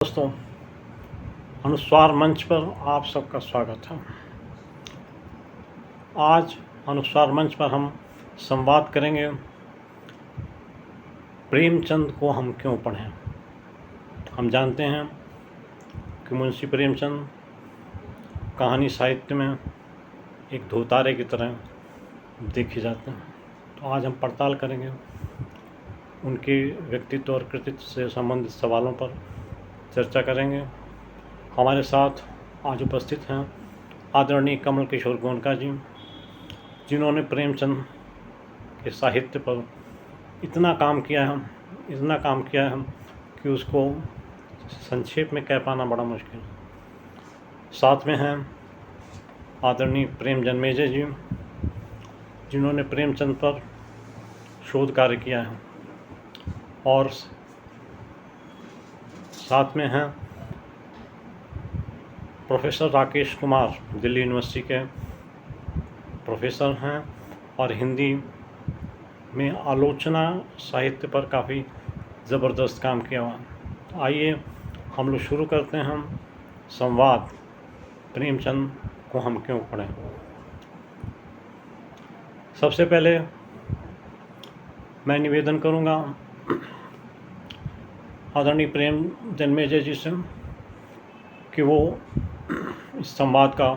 दोस्तों, अनुस्वार मंच पर आप सबका स्वागत है। आज अनुस्वार मंच पर हम संवाद करेंगे प्रेमचंद को हम क्यों पढ़ें। हम जानते हैं कि मुंशी प्रेमचंद कहानी साहित्य में एक धोतारे की तरह देखे जाते हैं। तो आज हम पड़ताल करेंगे उनके व्यक्तित्व और कृतित्व से संबंधित सवालों पर चर्चा करेंगे। हमारे साथ आज उपस्थित हैं आदरणीय कमल किशोर गोयनका जी, जिन्होंने प्रेमचंद के साहित्य पर इतना काम किया है कि उसको संक्षेप में कह पाना बड़ा मुश्किल है। साथ में हैं आदरणीय प्रेम जन्मेजय जी, जिन्होंने प्रेमचंद पर शोध कार्य किया है, और साथ में हैं प्रोफेसर राकेश कुमार, दिल्ली यूनिवर्सिटी के प्रोफेसर हैं और हिंदी में आलोचना साहित्य पर काफ़ी ज़बरदस्त काम किया हुआ। आइए हम लोग शुरू करते हैं संवाद प्रेमचंद को हम क्यों पढ़ें। सबसे पहले मैं निवेदन करूंगा आदरणीय प्रेम जन्मेजय जी से कि वो इस संवाद का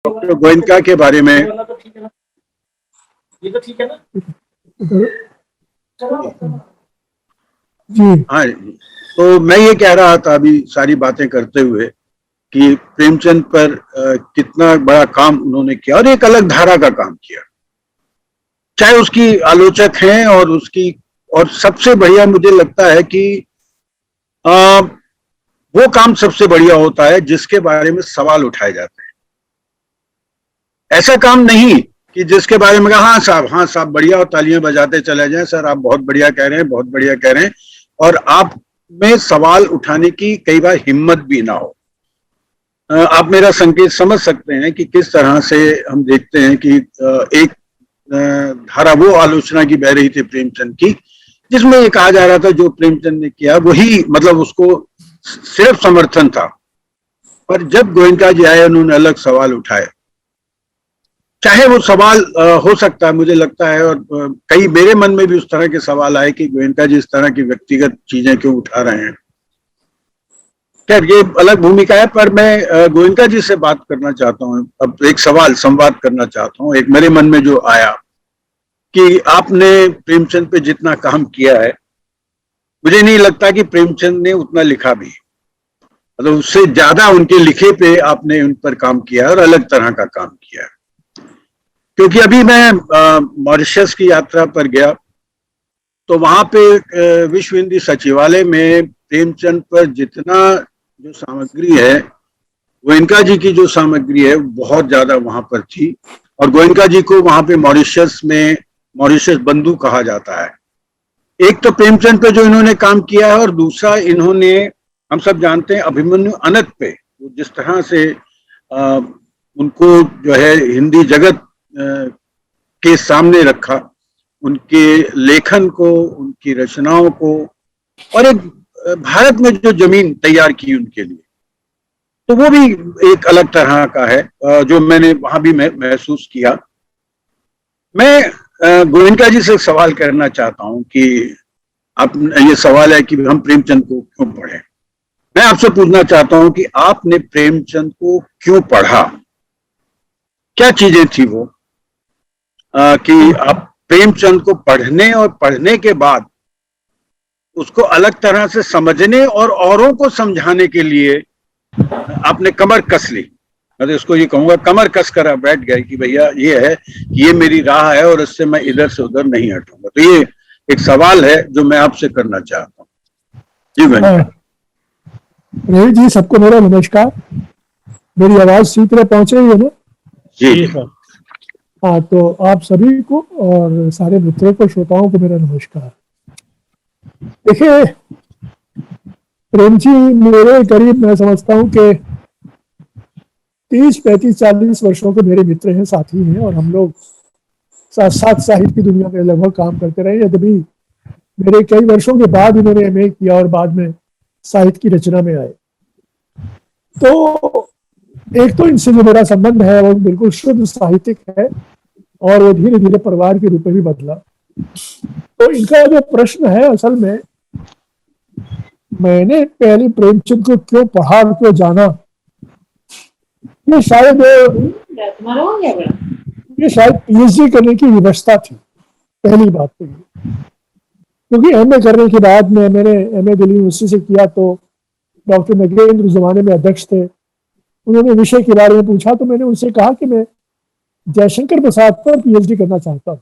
डॉक्टर गोयनका के बारे में ये तो ठीक है ना जी। हाँ, तो मैं ये कह रहा था अभी सारी बातें करते हुए कि प्रेमचंद पर कितना बड़ा काम उन्होंने किया और एक अलग धारा का काम किया। चाहे उसकी आलोचक हैं और सबसे बढ़िया मुझे लगता है कि वो काम सबसे बढ़िया होता है जिसके बारे में सवाल उठाए जाते हैं। ऐसा काम नहीं कि जिसके बारे में कहा हाँ साहब बढ़िया, और तालियां बजाते चले जाएं, सर आप बहुत बढ़िया कह रहे हैं, बहुत बढ़िया कह रहे हैं, और आप में सवाल उठाने की कई बार हिम्मत भी ना हो। आप मेरा संकेत समझ सकते हैं कि किस तरह से हम देखते हैं कि एक धारा वो आलोचना की बह रही थी प्रेमचंद की, जिसमें ये कहा जा रहा था जो प्रेमचंद ने किया वही मतलब उसको सिर्फ समर्थन था। पर जब गोयनका जी आए, उन्होंने अलग सवाल उठाए, चाहे वो सवाल हो सकता है, मुझे लगता है, और कई मेरे मन में भी उस तरह के सवाल आए कि गोयनका जी इस तरह की व्यक्तिगत चीजें क्यों उठा रहे हैं। खैर ये अलग भूमिका है, पर मैं गोयनका जी से बात करना चाहता हूँ। अब एक संवाद करना चाहता हूँ। एक मेरे मन में जो आया कि आपने प्रेमचंद पे जितना काम किया है, मुझे नहीं लगता कि प्रेमचंद ने उतना लिखा भी, मतलब उससे ज्यादा उनके लिखे पे आपने उन पर काम किया और अलग तरह का काम किया है। क्योंकि अभी मैं मॉरिशस की यात्रा पर गया, तो वहां पे विश्व हिंदी सचिवालय में प्रेमचंद पर जितना जो सामग्री है, गोयनका जी की जो सामग्री है बहुत ज्यादा वहां पर थी। और गोयनका जी को वहां पे मॉरिशस बंधु कहा जाता है। एक तो प्रेमचंद पे जो इन्होंने काम किया है, और दूसरा इन्होंने, हम सब जानते हैं, अभिमन्यु अनंत पे जिस तरह से उनको जो है हिंदी जगत के सामने रखा, उनके लेखन को, उनकी रचनाओं को, और एक भारत में जो जमीन तैयार की उनके लिए, तो वो भी एक अलग तरह का है जो मैंने वहां भी महसूस किया। मैं गोयनका जी से एक सवाल करना चाहता हूं कि आप, ये सवाल है कि हम प्रेमचंद को क्यों पढ़ें। मैं आपसे पूछना चाहता हूं कि आपने प्रेमचंद को क्यों पढ़ा, क्या चीजें थी वो कि आप प्रेमचंद को पढ़ने और पढ़ने के बाद उसको अलग तरह से समझने और औरों को समझाने के लिए आपने कमर कस ली। मैं तो इसको ये कहूंगा, कमर कस कर बैठ गए कि भैया ये है, ये मेरी राह है और इससे मैं इधर से उधर नहीं हटूंगा। तो ये एक सवाल है जो मैं आपसे करना चाहता हूँ। जी रवि जी, सबको मेरा नमस्कार। मेरी आवाज ठीक तरह पहुंच रही है ना? जी हाँ, तो आप सभी को और सारे मित्रों को, श्रोताओं को मेरा नमस्कार। देखिए, प्रेम जी मेरे करीब, मैं समझता हूँ कि 30, 35, 40 वर्षों के मेरे मित्र हैं, साथी हैं, और हम लोग साथ साथ साहित्य की दुनिया में लगभग काम करते रहे। यद्यपि मेरे कई वर्षों के बाद इन्होंने एमए किया और बाद में साहित्य की रचना में आए। तो एक तो इनसे जो मेरा संबंध है वो बिल्कुल शुद्ध साहित्यिक है, और वो धीरे धीरे परिवार के रूप में भी बदला। तो इनका जो प्रश्न है, असल में मैंने पहले प्रेमचंद को क्यों पढ़ा और क्यों जाना, ये शायद पीएचडी करने की व्यवस्था थी, पहली बात तो ये। क्योंकि एमए करने के बाद में मैंने एमए दिल्ली यूनिवर्सिटी से किया, तो डॉक्टर नगेंद्र उस जमाने में अध्यक्ष थे। उन्होंने विषय के बारे में पूछा, तो मैंने उनसे कहा कि मैं जयशंकर प्रसाद पर पीएचडी करना चाहता हूँ।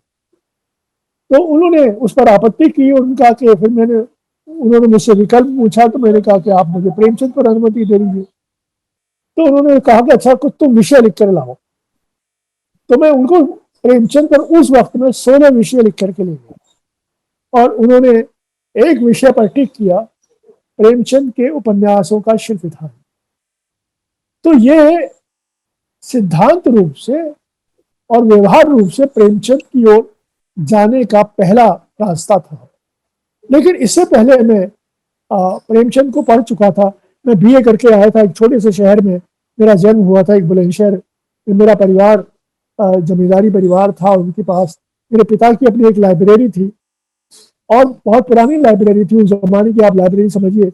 तो उन्होंने उस पर आपत्ति की, और उनका कि फिर उन्होंने मुझसे विकल्प पूछा, तो मैंने कहा कि आप मुझे प्रेमचंद पर अनुमति दे दीजिए। तो उन्होंने कहा कि अच्छा, कुछ तुम विषय लिख कर लाओ। तो मैं उनको प्रेमचंद पर उस वक्त में 16 विषय लिख करके ले गया, और उन्होंने एक विषय पर टिक किया, प्रेमचंद के उपन्यासों का शिल्प विधान। तो ये सिद्धांत रूप से और व्यवहार रूप से प्रेमचंद की ओर जाने का पहला रास्ता था। लेकिन इससे पहले मैं प्रेमचंद को पढ़ चुका था। मैं बीए करके आया था, एक छोटे से शहर में मेरा जन्म हुआ था, एक बुलंदशहर। मेरा परिवार जमींदारी परिवार था, उनके पास मेरे पिता की अपनी एक लाइब्रेरी थी, और बहुत पुरानी लाइब्रेरी थी, उस जमाने की आप लाइब्रेरी समझिए।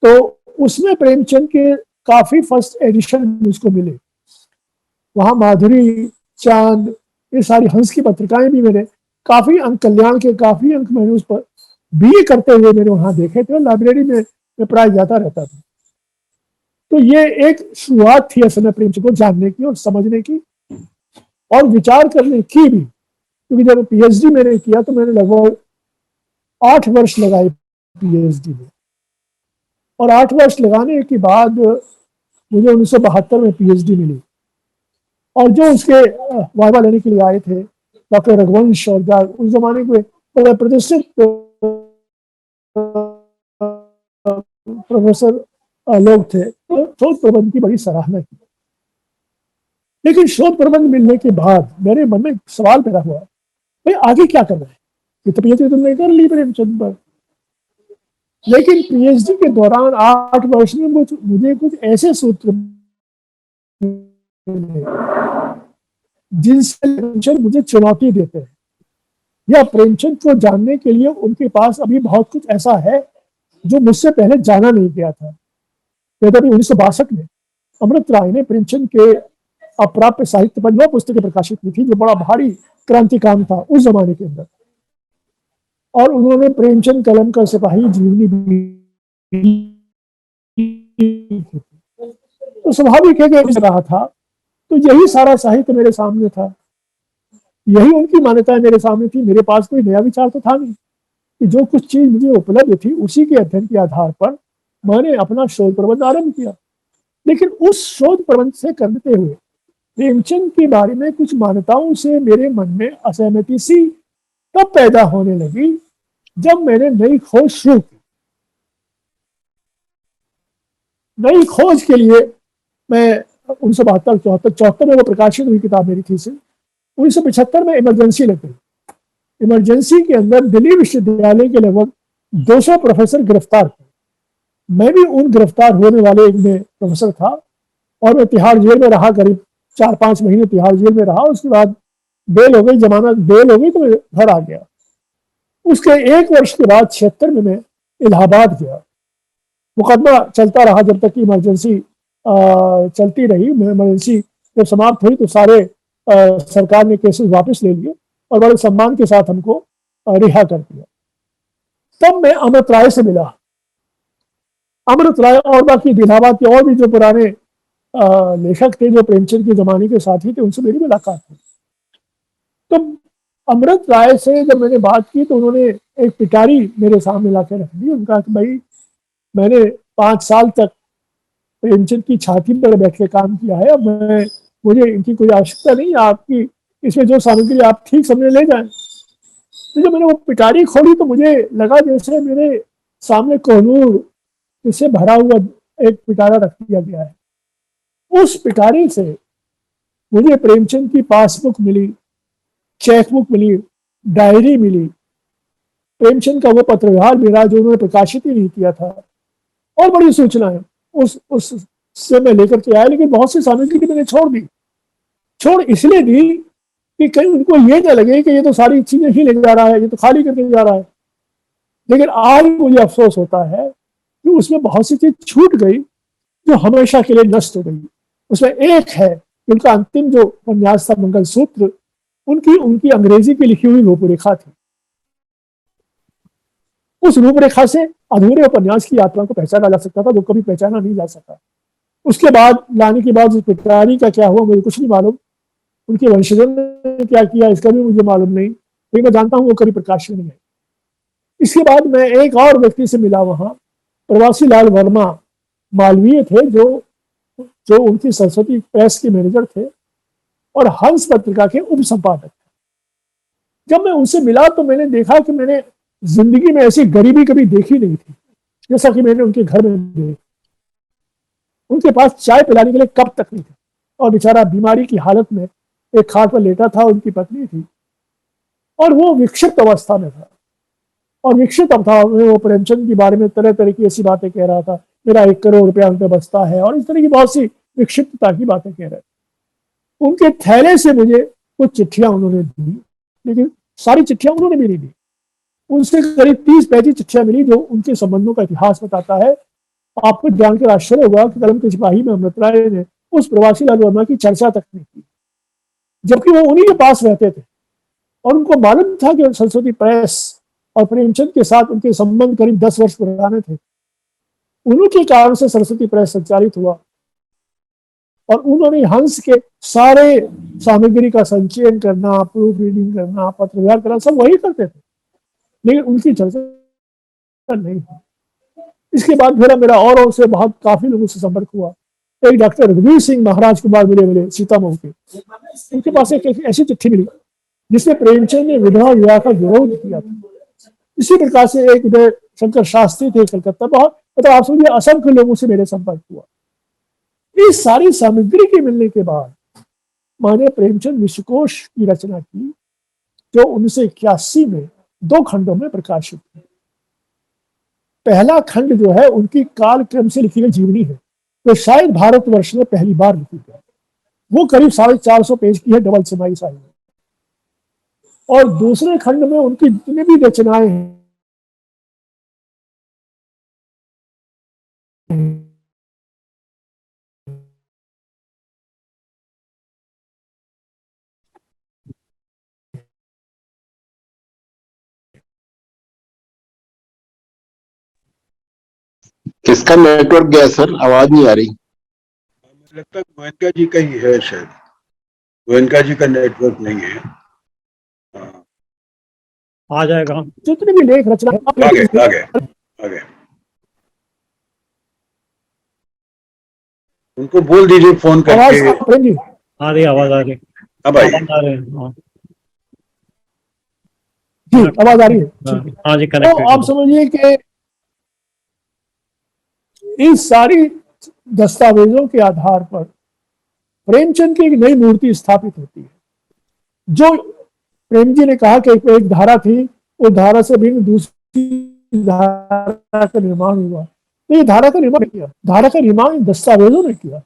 तो उसमें प्रेमचंद के काफी फर्स्ट एडिशन मुझको मिले। वहां माधुरी, चांद, ये सारी हंस की पत्रिकाएं भी मैंने काफी अंक, कल्याण के काफी अंक मैंने उस पर बीए करते हुए मैंने वहां देखे थे, और लाइब्रेरी में मैं प्राय जाता रहता था। तो ये एक शुरुआत थी असल में प्रेमचंद को जानने की और समझने की और विचार करने की भी। क्योंकि जब पीएचडी मैंने किया तो मैंने लगभग 8 वर्ष लगाए पीएचडी में, और 8 वर्ष लगाने के बाद मुझे 1972 में पीएचडी मिली। और जो उसके वाइवा लेने के लिए आए थे, डॉक्टर रघुवंश और उस जमाने के बड़े प्रतिष्ठित प्रोफेसर लोग थे, तो शोध प्रबंध की बड़ी सराहना की। लेकिन शोध प्रबंध मिलने के बाद मेरे मन में सवाल पैदा हुआ, भाई आगे क्या करना है? ये तो पीएचडी तुमने कर ली प्रेमचंद पर, लेकिन पीएचडी के दौरान 8 वर्ष में मुझे कुछ ऐसे सूत्र जिनसे प्रेमचंद मुझे चुनौती देते हैं, या प्रेमचंद को जानने के लिए उनके पास अभी बहुत कुछ ऐसा है जो मुझसे पहले जाना नहीं गया था। यद्यपि 1962 में अमृत राय ने प्रेमचंद के अप्राप्य साहित्य पर 9 पुस्तकें प्रकाशित की थी, जो बड़ा भारी क्रांति काम था उस जमाने के अंदर। और उन्होंने प्रेमचंद कलम का सिपाही जीवनी तो स्वाभाविक है कि रहा था। तो यही सारा साहित्य मेरे सामने था, यही उनकी मान्यताएं मेरे सामने थी। मेरे पास कोई नया विचार तो था नहीं, कि जो कुछ चीज मुझे उपलब्ध थी उसी के अध्ययन के आधार पर मैंने अपना शोध प्रबंध आरंभ किया। लेकिन उस शोध प्रबंध से करते हुए प्रेमचंद के बारे में कुछ मान्यताओं से मेरे मन में असहमति सी तब पैदा होने लगी जब मैंने नई खोज शुरू की। नई खोज के लिए मैं 1972-74 में वो प्रकाशित हुई किताब मेरी थी से 1975 में इमरजेंसी लग गई। इमरजेंसी के अंदर दिल्ली विश्वविद्यालय के लगभग 200 प्रोफेसर गिरफ्तार थे। मैं भी उन गिरफ्तार होने वाले एक में प्रोफेसर था, और मैं तिहाड़ जेल में रहा, करीब 4-5 महीने तिहाड़ जेल में रहा। उसके बाद बेल हो गई, जमानत बेल हो गई, तो मैं घर आ गया। उसके 1 वर्ष के बाद 76 में मैं इलाहाबाद गया। मुकदमा चलता रहा जब तक कि इमरजेंसी चलती रही। इमरजेंसी जब समाप्त हुई तो सारे सरकार ने केसेस वापस ले लिए और बड़े सम्मान के साथ हमको रिहा कर दिया। तब मैं अमृत राय से मिला। अमृत राय और बाकी इलाहाबाद के और भी जो पुराने लेखक थे, जो प्रेमचंद के जमाने के साथी थे, उनसे मेरी मुलाकात हुई। तो अमृत राय से जब मैंने बात की तो उन्होंने एक पिटारी मेरे सामने ला के रख दी। उनका कि भाई, मैंने 5 साल तक प्रेमचंद की छाती पर बैठ के काम किया है, अब मुझे इनकी कोई आवश्यकता नहीं, आपकी इसमें जो सामग्री आप ठीक समझे ले जाएं। तो जब मैंने वो पिटारी खोली तो मुझे लगा जैसे मेरे सामने कोहनूर इससे भरा हुआ एक पिटारा रख दिया गया है। उस पिटारी से मुझे प्रेमचंद की पासबुक मिली, चेकबुक मिली, डायरी मिली, प्रेमचंद का वो पत्र व्यवहार मिला जो उन्होंने प्रकाशित ही नहीं किया था, और बड़ी सूचनाएं उस से मैं लेकर के आया। लेकिन बहुत सी सामग्री मैंने छोड़ इसलिए दी कि कहीं उनको ये ना लगे कि ये तो सारी चीजें ही ले जा रहा है, ये तो खाली करके जा रहा है। लेकिन आज मुझे अफसोस होता है कि उसमें बहुत सी चीज छूट गई जो हमेशा के लिए नष्ट हो गई। उसमें एक है, उनका अंतिम जो उपन्यास था मंगलसूत्र, उनकी अंग्रेजी की लिखी हुई रूपरेखा थी। उस रूपरेखा से अधूरे उपन्यास की यात्रा को पहचाना जा सकता था, जो कभी पहचाना नहीं जा सका। उसके बाद लाने के बाद उस पिटारी का क्या हुआ मुझे कुछ नहीं मालूम, उनके वंशजों ने क्या किया इसका भी मुझे मालूम नहीं, लेकिन मैं जानता हूं वो कभी प्रकाश में नहीं है। इसके बाद मैं एक और व्यक्ति से मिला वहां, प्रवासी लाल वर्मा मालवीय थे, जो उनकी सरस्वती प्रेस के मैनेजर थे और हंस पत्रिका के उप संपादक थे। जब मैं उनसे मिला तो मैंने देखा कि मैंने जिंदगी में ऐसी गरीबी कभी देखी नहीं थी जैसा कि मैंने उनके घर में देखी। उनके पास चाय पिलाने के लिए कप तक नहीं थे, और बेचारा बीमारी की हालत में एक खाट पर लेटा था, उनकी पत्नी थी और वो विक्षिप्त अवस्था में था। और विक्षिप्त अवस्था में वो प्रेमचंद के बारे में तरह तरह की ऐसी बातें कह रहा था, मेरा 1 करोड़ रुपया उन पर बचता है, और इस तरह की बहुत सी विक्षिप्तता की बातें कह रहे थे। उनके थैले से मुझे कुछ चिट्ठियां उन्होंने दी, लेकिन सारी चिट्ठियां उन्होंने भी नहीं दी। उनसे करीब 30-35 चिट्ठियां मिली जो उनके संबंधों का इतिहास बताता है। आपको जानकर आश्चर्य होगा कि कलम के सिपाही में अमृत राय ने उस प्रवासी लाल वर्मा की चर्चा तक नहीं की, जबकि वो उन्हीं के पास रहते थे और उनको मालूम था कि सरस्वती प्रेस और प्रेमचंद के साथ उनके संबंध करीब 10 वर्ष पुराने थे। उन्हीं कारण से सरस्वती प्रेस संचालित हुआ और उन्होंने हंस के सारे सामग्री का संचयन करना, प्रूफ रीडिंग करना, पत्र व्यवहार करना सब वही करते थे, लेकिन उनकी चर्चा नहीं हुई। इसके बाद फिर मेरा और उनसे बहुत काफी लोगों से संपर्क हुआ। एक डॉक्टर रघुवीर सिंह महाराज कुमार मिले सीतामऊ के, उनके पास एक ऐसी चिट्ठी मिली जिसमें प्रेमचंद ने विधवा विवाह का विरोध किया था। इसी प्रकार से एक उदय शंकर शास्त्री थे कलकत्ता, बहुत मतलब आप समझिए असंख्य लोगों से मेरे संपर्क हुआ। इस सारी सामग्री के मिलने के बाद मैंने प्रेमचंद विश्वकोश की रचना की, जो 1981 में 2 खंडों में प्रकाशित है। पहला खंड जो है उनकी कालक्रम से लिखी गई जीवनी है, तो शायद भारतवर्ष में पहली बार लिखी गई। वो करीब 450 पेज की है, डबल समाई साइज में। और दूसरे खंड में उनकी जितनी भी रचनाएं हैं किसका नेटवर्क गया सर, आवाज नहीं आ रही। मुझे लगता है गोयनका जी का ही है, शायद गोयनका जी का नेटवर्क नहीं है। आ जाएगा। जितने भी लेख रचना आगे उनको बोल दीजिए फोन करके। आ रही आवाज आ रही। अब आइए। आ रही है। जी आवाज आ रही है। हाँ जी, तो आप समझिए कि इन सारी दस्तावेजों के आधार पर प्रेमचंद की एक नई मूर्ति स्थापित होती है। जो प्रेम जी ने कहा कि एक धारा थी, उस धारा से भिन्न दूसरी धारा का निर्माण हुआ, तो ये धारा का निर्माण किया, धारा का निर्माण दस्तावेजों ने किया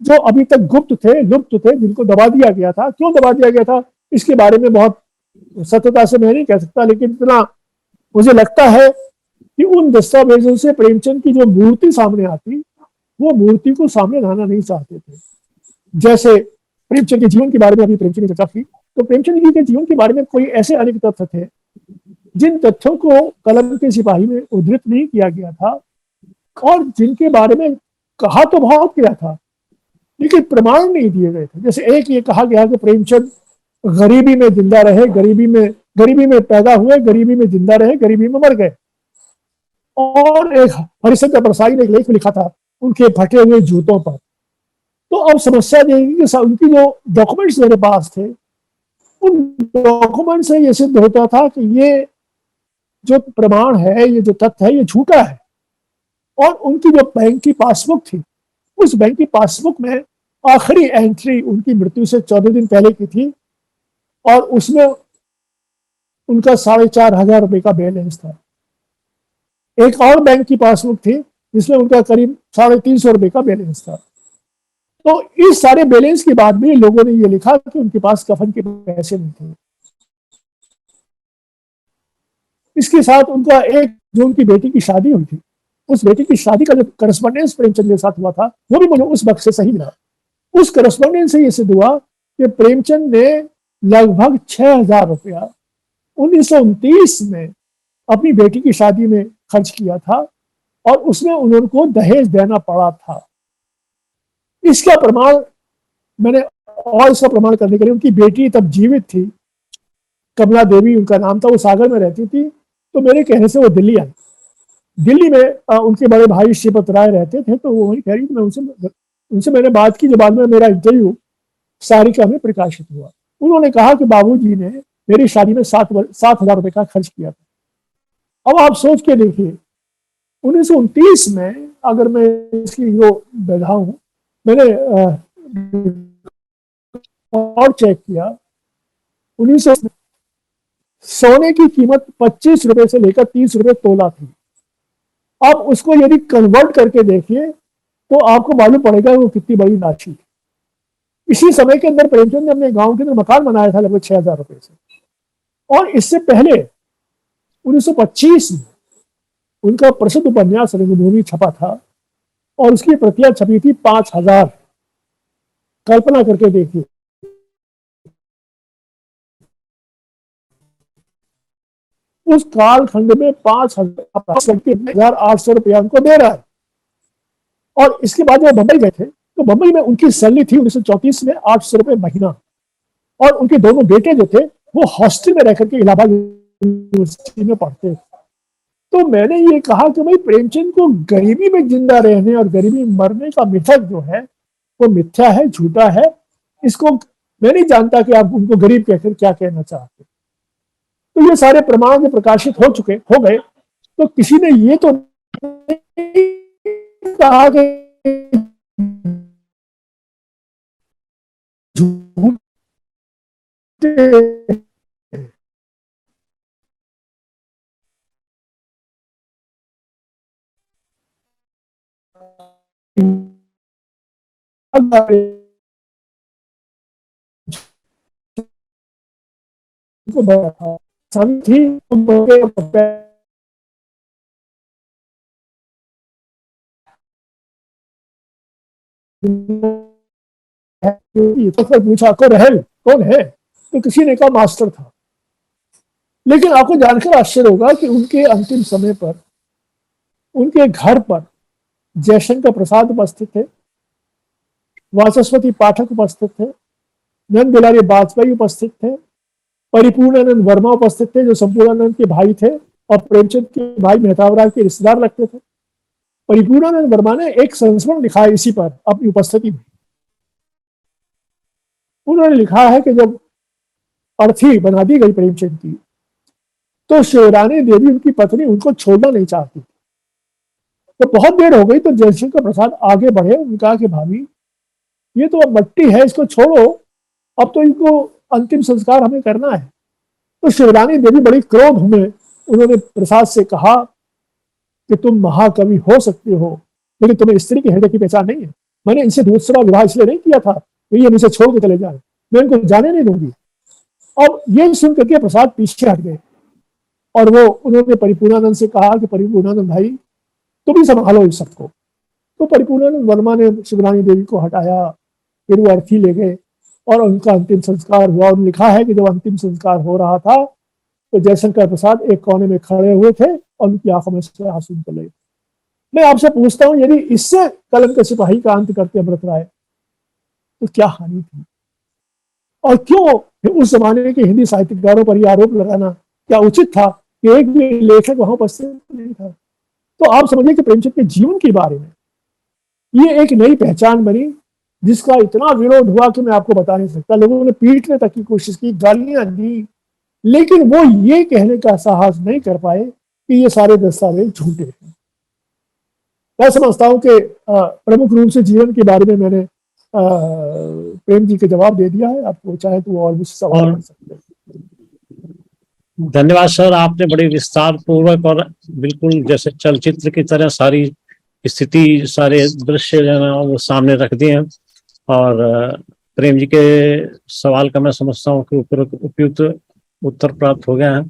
जो अभी तक गुप्त थे, लुप्त थे, जिनको दबा दिया गया था। क्यों दबा दिया गया था इसके बारे में बहुत सत्यता से मैं नहीं कह सकता, लेकिन इतना मुझे लगता है कि उन दस्तावेजों से प्रेमचंद की जो मूर्ति सामने आती, वो मूर्ति को सामने लाना नहीं चाहते थे। जैसे प्रेमचंद के जीवन के बारे में अभी प्रेमचंद ने चर्चा की, तो प्रेमचंद जी के जीवन के बारे में कोई ऐसे अनेक तथ्य थे जिन तथ्यों को कलम के सिपाही में उद्धृत नहीं किया गया था और जिनके बारे में कहा तो बहुत गया था लेकिन प्रमाण नहीं दिए गए थे। जैसे एक ये कहा गया कि प्रेमचंद गरीबी में जिंदा रहे, गरीबी में पैदा हुए, गरीबी में जिंदा रहे, गरीबी में मर गए। और एक हरिशंकर प्रसाई ने एक लेख लिखा था उनके फटे हुए जूतों पर। तो अब समस्या ये कि उनकी जो डॉक्यूमेंट्स मेरे पास थे, उन डॉक्यूमेंट से ये सिद्ध होता था कि ये जो प्रमाण है, ये जो तथ्य है, ये झूठा है। और उनकी जो बैंक की पासबुक थी, उस बैंक की पासबुक में आखिरी एंट्री उनकी मृत्यु से 14 दिन पहले की थी और उसमें उनका 4,500 रुपए का बैलेंस था। एक और बैंक की पासबुक थी जिसमें उनका करीब 350 रुपए का बैलेंस था। तो इस सारे बैलेंस के बाद भी लोगों ने ये लिखा कि उनके पास कफन के पैसे नहीं थे। इसके साथ उनका एक जो उनकी बेटी की शादी हुई थी, उस बेटी की शादी का जो करस्पॉन्डेंस प्रेमचंद के साथ हुआ था वो भी मुझे उस वक्त से सही मिला। उस करस्पॉन्डेंस से ये सिद्ध हुआ कि प्रेमचंद ने लगभग 6,000 रुपया 1929 में अपनी बेटी की शादी में खर्च किया था और उसमें उनको दहेज देना पड़ा था। इसका प्रमाण मैंने, और इसका प्रमाण करने के लिए उनकी बेटी तब जीवित थी, कमला देवी उनका नाम था, वो सागर में रहती थी। तो मेरे कहने से वो दिल्ली आई। दिल्ली में उनके बड़े भाई श्रीपत राय रहते थे, तो वो वही कह रही थी। मैं उनसे मैंने बात की, जो बाद में मेरा इंटरव्यू सारिका में प्रकाशित हुआ। उन्होंने कहा कि बाबूजी ने मेरी शादी में 7,000 रुपए का खर्च किया था। अब आप सोच के देखिए 1929 में, अगर मैं इसकी जो बढ़ाऊं, मैंने और चेक किया, 1900 सोने की कीमत 25 रुपए से लेकर 30 रुपए तोला थी। अब उसको यदि कन्वर्ट करके देखिए तो आपको मालूम पड़ेगा वो कितनी बड़ी राशि। इसी समय के अंदर प्रेमचंद ने अपने गांव के अंदर मकान बनाया था लगभग 6,000 रुपए से। और इससे पहले 1925 में उनका प्रसिद्ध उपन्यास रंगभूमि छपा था और उसकी प्रतियां छपी थी 5,000। कल्पना करके देखिए, उस कालखंड में 5,800 रुपया उनको दे रहा है। और इसके बाद वो बंबई गए थे, तो बंबई में उनकी सैलरी थी 1934 में 800 रुपए महीना। और उनके दोनों बेटे जो थे वो हॉस्टल में रह करके इलाहाबाद यूनिवर्सिटी में पढ़ते थे। तो मैंने ये कहा कि भाई प्रेमचंद को गरीबी में जिंदा रहने और गरीबी मरने का मिथक जो है वो मिथ्या है, झूठा है। इसको मैं नहीं जानता कि आप उनको गरीब कहकर क्या कहना चाहते। तो ये सारे प्रमाण जो प्रकाशित हो गए, तो किसी ने ये तो नहीं कहा कि थी तो फिर पूछा को रहल कौन है, तो किसी ने कहा मास्टर था। लेकिन आपको जानकर आश्चर्य होगा कि उनके अंतिम समय पर उनके घर पर जयशंकर प्रसाद उपस्थित थे, वाचस्पति पाठक उपस्थित थे, नंद बिहारी वाजपेयी उपस्थित थे, परिपूर्णानंद वर्मा उपस्थित थे जो संपूर्णानंद के भाई थे और प्रेमचंद के भाई मेहताब राय के रिश्तेदार लगते थे। परिपूर्णानंद वर्मा ने एक संस्मरण लिखा है इसी पर अपनी उपस्थिति में। उन्होंने लिखा है कि जब अर्थी बना दी गई प्रेमचंद की, तो शिवरानी देवी उनकी पत्नी उनको छोड़ना नहीं चाहती। तो बहुत देर हो गई तो जयशंकर प्रसाद आगे बढ़े। उन्होंने कहा कि भाभी ये तो अब मट्टी है, इसको छोड़ो, अब तो इनको अंतिम संस्कार हमें करना है। तो शिवरानी देवी बड़ी क्रोध में उन्होंने प्रसाद से कहा कि तुम महाकवि हो सकते हो, लेकिन तुम्हें स्त्री के हृदय की पहचान नहीं है। मैंने इनसे दूसरा विवाह इसलिए नहीं किया था कि ये मुझे छोड़ के चले जाए, मैं इनको जाने नहीं दूंगी। अब ये सुन करके प्रसाद पीछे हट गए और वो उन्होंने परिपूर्णानंद से कहा कि परिपूर्णानंद भाई तुम ही संभालो इस सबको। तो परिपूर्णानंद वर्मा ने शिवरानी देवी को हटाया, फिर वो अर्थी ले गए और उनका अंतिम संस्कार हुआ। और लिखा है कि जब अंतिम संस्कार हो रहा था तो जयशंकर प्रसाद एक कोने में खड़े हुए थे और उनकी आंखों में से आंसू निकल रहे थे। मैं आपसे पूछता हूं, यदि इससे कलम के सिपाही का अंत करते अमृत राय तो क्या हानि थी? और क्यों उस जमाने के हिंदी साहित्यकारों पर यह आरोप लगाना क्या उचित था कि एक भी लेखक वहां उपस्थित नहीं था? तो आप समझिए कि प्रेमचंद के जीवन के बारे में ये एक नई पहचान बनी जिसका इतना विरोध हुआ कि मैं आपको बता नहीं सकता। लोगों ने पीटने तक की कोशिश की, गालियां दी, लेकिन वो ये कहने का साहस नहीं कर पाए कि ये सारे दस्तावेज झूठे हैं। मैं समझता हूं कि प्रमुख रूप से जीवन के बारे में मैंने प्रेम जी के जवाब दे दिया है। आपको चाहे तो और भी सवाल और कर सकते हैं। धन्यवाद सर, आपने बड़ी विस्तार पूर्वक और बिल्कुल जैसे चलचित्र की तरह सारी स्थिति, सारे दृश्य जो है ना वो सामने रख दिए हैं। और प्रेम जी के सवाल का मैं समझता हूँ कि उपयुक्त उत्तर प्राप्त हो गया है।